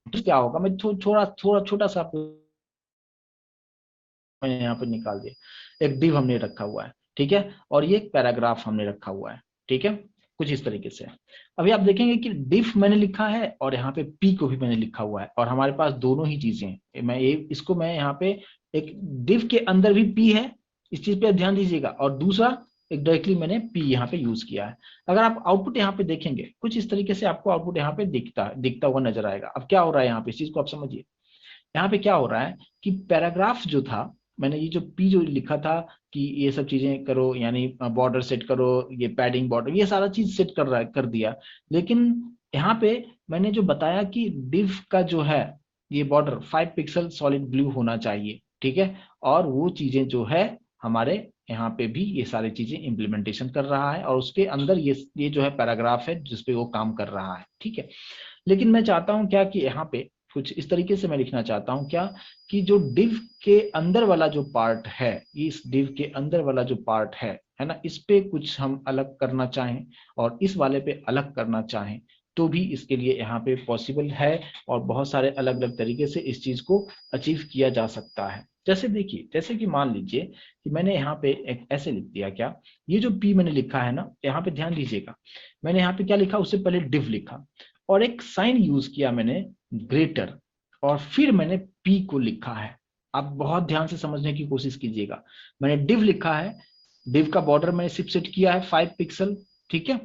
क्या होगा, मैं थोड़ा थोड़ा छोटा सा आपको मैंने यहाँ पे निकाल दिया। एक डिव हमने रखा हुआ है, ठीक है, और ये एक पैराग्राफ हमने रखा हुआ है, ठीक है, कुछ इस तरीके से। अभी आप देखेंगे कि डिव मैंने लिखा है और यहाँ पे पी को भी मैंने लिखा हुआ है, और हमारे पास दोनों ही चीजें हैं। मैं यहाँ पे एक डिव के अंदर भी पी है, इस चीज पे ध्यान दीजिएगा, और दूसरा एक डायरेक्टली मैंने पी यहाँ पे यूज किया है। अगर आप आउटपुट यहाँ पे देखेंगे कुछ इस तरीके से आपको आउटपुट यहाँ पे दिखता हुआ नजर आएगा। अब क्या हो रहा है यहाँ पे, इस चीज को आप समझिए। यहाँ पे क्या हो रहा है कि पैराग्राफ जो था, मैंने ये जो पी जो लिखा था कि ये सब चीजें करो, यानी बॉर्डर सेट करो, ये पैडिंग बॉर्डर, ये सारा चीज सेट कर दिया। लेकिन यहाँ पे मैंने जो बताया कि डिव का जो है ये बॉर्डर 5 पिक्सल सॉलिड ब्लू होना चाहिए, ठीक है, और वो चीजें जो है हमारे यहाँ पे भी ये सारी चीजें इंप्लीमेंटेशन कर रहा है, और उसके अंदर ये जो है पैराग्राफ है जिसपे वो काम कर रहा है, ठीक है। लेकिन मैं चाहता हूं क्या कि यहाँ पे कुछ इस तरीके से मैं लिखना चाहता हूं क्या कि जो डिव के अंदर वाला जो पार्ट है, इस डिव के अंदर वाला जो पार्ट है ना, इस पे कुछ हम अलग करना चाहें और इस वाले पे अलग करना चाहें, तो भी इसके लिए यहाँ पे पॉसिबल है, और बहुत सारे अलग अलग तरीके से इस चीज को अचीव किया जा सकता है। जैसे देखिए, जैसे कि मान लीजिए कि मैंने यहाँ पे एक ऐसे लिख दिया, क्या ये जो पी मैंने लिखा है ना, यहाँ पे ध्यान दीजिएगा, मैंने यहाँ पे क्या लिखा, उससे पहले डिव लिखा और एक साइन यूज किया मैंने ग्रेटर, और फिर मैंने पी को लिखा है। आप बहुत ध्यान से समझने की कोशिश कीजिएगा। मैंने डिव लिखा है, डिव का बॉर्डर मैंने सिर्फ सेट किया है 5 पिक्सल, ठीक है,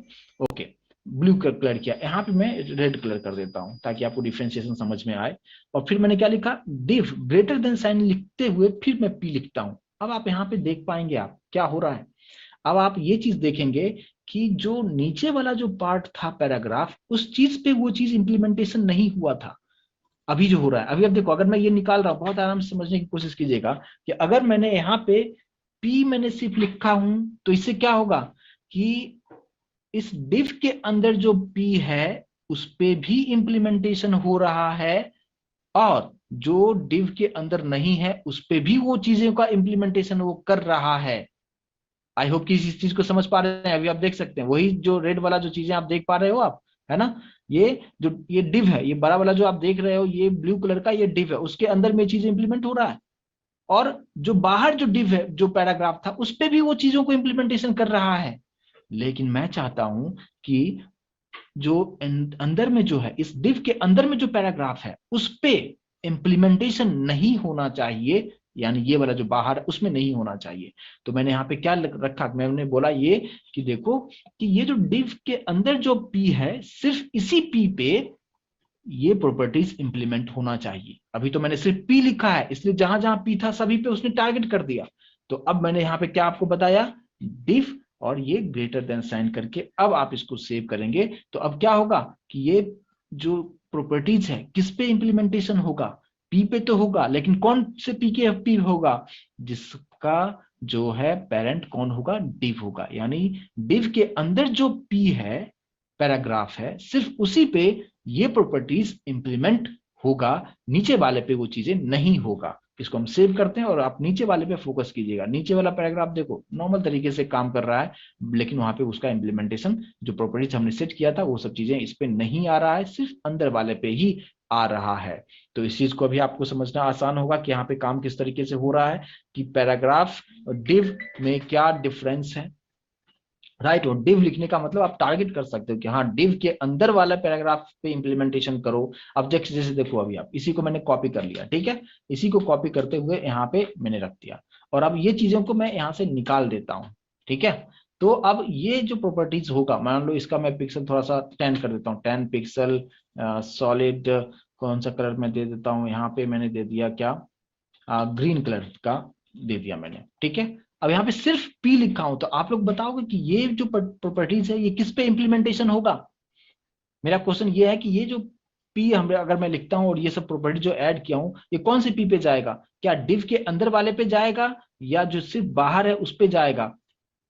ओके, ब्लू कलर किया, यहाँ पे मैं रेड कलर कर देता हूं ताकि आपको डिफ्रेंशिएशन समझ में आए। और फिर मैंने क्या लिखा, डिव ग्रेटर देन साइन लिखते हुए फिर मैं पी लिखता हूं। अब आप यहाँ पे देख पाएंगे आप क्या हो रहा है। अब आप ये चीज देखेंगे कि जो नीचे वाला जो पार्ट था पैराग्राफ, उस चीज पे वो चीज इंप्लीमेंटेशन नहीं हुआ था। अभी जो हो रहा है, अभी अब देखो, अगर मैं ये निकाल रहा हूं, बहुत आराम से समझने की कोशिश कीजिएगा कि अगर मैंने यहाँ पे पी मैंने सिर्फ लिखा हूं, तो इससे क्या होगा कि इस डिव के अंदर जो पी है उस पे भी इंप्लीमेंटेशन हो रहा है, और जो डिव के अंदर नहीं है उस पे भी वो चीजों का इंप्लीमेंटेशन वो कर रहा है। आई होप कि इस चीज को समझ पा रहे हैं। अभी आप देख सकते हैं वही जो रेड वाला जो चीजें आप देख पा रहे हो आप, है ना, ये डिव है, ये बड़ा वाला जो आप देख रहे हो, ये ब्लू कलर का ये डिव है, उसके अंदर में चीजें इंप्लीमेंट हो रहा है, और जो बाहर जो डिव है जो पैराग्राफ था उस पे भी वो चीजों को इंप्लीमेंटेशन कर रहा है। लेकिन मैं चाहता हूं कि जो अंदर में जो है, इस डिव के अंदर में जो पैराग्राफ है उस पे इंप्लीमेंटेशन नहीं होना चाहिए, यानी ये वाला जो बाहर है उसमें नहीं होना चाहिए। तो मैंने यहाँ पे क्या रखा, मैंने बोला ये कि देखो कि ये जो डिव के अंदर जो पी है, सिर्फ इसी पी पे ये प्रॉपर्टीज इंप्लीमेंट होना चाहिए। अभी तो मैंने सिर्फ पी लिखा है, इसलिए जहां जहां पी था सभी पे उसने टारगेट कर दिया। तो अब मैंने यहाँ पे क्या आपको बताया, डिव और ये ग्रेटर देन साइन करके अब आप इसको सेव करेंगे, तो अब क्या होगा कि ये जो प्रॉपर्टीज है किस पे इंप्लीमेंटेशन होगा, पी पे तो होगा, लेकिन कौन से पी के पी होगा, जिसका जो है पेरेंट कौन होगा, डिव होगा। यानी डिव के अंदर जो पी है पैराग्राफ है, सिर्फ उसी पे ये प्रॉपर्टीज इंप्लीमेंट होगा, नीचे वाले पे वो चीजें नहीं होगा। इसको हम सेव करते हैं और आप नीचे वाले पे फोकस कीजिएगा। नीचे वाला पैराग्राफ देखो नॉर्मल तरीके से काम कर रहा है, लेकिन वहां पे उसका इंप्लीमेंटेशन जो प्रॉपर्टीज हमने सेट किया था वो सब चीजें इस पे नहीं आ रहा है, सिर्फ अंदर वाले पे ही आ रहा है। तो इस चीज को अभी आपको समझना आसान होगा कि यहाँ पे काम किस तरीके से हो रहा है, कि पैराग्राफ और डिव में क्या डिफरेंस है। राइट। और डिव लिखने का मतलब आप टारगेट कर सकते हो कि हाँ डिव के अंदर वाला पैराग्राफ पे इंप्लीमेंटेशन करो। अब जैसे देखो अभी आप इसी को मैंने कॉपी कर लिया, ठीक है, इसी को कॉपी करते हुए यहाँ पे मैंने रख दिया, और अब ये चीजों को मैं यहाँ से निकाल देता हूँ, ठीक है। तो अब ये जो प्रॉपर्टीज होगा, मान लो इसका मैं पिक्सल थोड़ा सा 10 कर देता हूँ, 10 पिक्सल, सॉलिड कौन सा कलर मैं दे देता हूँ, यहाँ पे मैंने दे दिया क्या, ग्रीन कलर का दे दिया मैंने, ठीक है। अब यहाँ पे सिर्फ पी लिखा हूं, तो आप लोग बताओगे कि ये जो प्रॉपर्टीज है ये किस पे इंप्लीमेंटेशन होगा। मेरा क्वेश्चन ये है कि ये जो पी हम अगर मैं लिखता हूं और ये सब प्रॉपर्टी जो ऐड किया हूं, ये कौन से पी पे जाएगा, क्या डिव के अंदर वाले पे जाएगा या जो सिर्फ बाहर है उस पे जाएगा।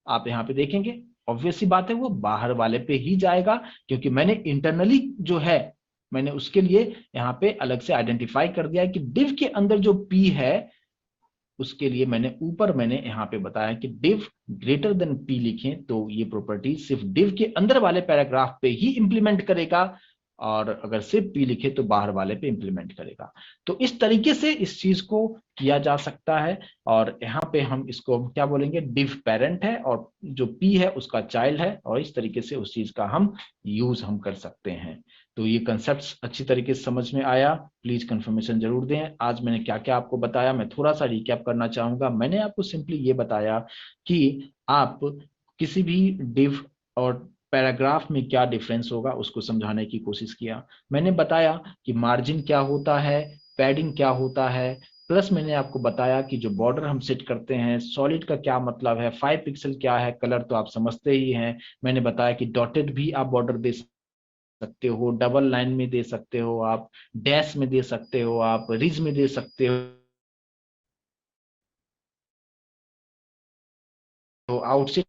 आप यहाँ पे देखेंगे ऑब्वियस सी बात है वो बाहर वाले पे ही जाएगा, क्योंकि मैंने इंटरनली जो है मैंने उसके लिए यहाँ पे अलग से आइडेंटिफाई कर दिया है कि डिव के अंदर जो पी है उसके लिए मैंने यहाँ पे बताया कि div ग्रेटर देन p लिखें तो ये प्रॉपर्टी सिर्फ div के अंदर वाले पैराग्राफ पे ही इंप्लीमेंट करेगा, और अगर सिर्फ p लिखे तो बाहर वाले पे इंप्लीमेंट करेगा। तो इस तरीके से इस चीज को किया जा सकता है, और यहाँ पे हम इसको क्या बोलेंगे, div पेरेंट है और जो p है उसका चाइल्ड है, और इस तरीके से उस चीज का हम यूज हम कर सकते हैं। तो ये कंसेप्ट अच्छी तरीके से समझ में आया, प्लीज कंफर्मेशन जरूर दें। आज मैंने क्या क्या आपको बताया, मैं थोड़ा सा रिकैप करना चाहूंगा। मैंने आपको सिंपली ये बताया कि आप किसी भी डिव और पैराग्राफ में क्या डिफरेंस होगा उसको समझाने की कोशिश किया। मैंने बताया कि मार्जिन क्या होता है, पैडिंग क्या होता है, प्लस मैंने आपको बताया कि जो बॉर्डर हम सेट करते हैं सॉलिड का क्या मतलब है, 5 पिक्सल क्या है, कलर तो आप समझते ही हैं। मैंने बताया कि डॉटेड भी आप बॉर्डर दे सकते हो, डबल लाइन में दे सकते हो आप, डैश में दे सकते हो आप, रिज में दे सकते हो, आउटसेट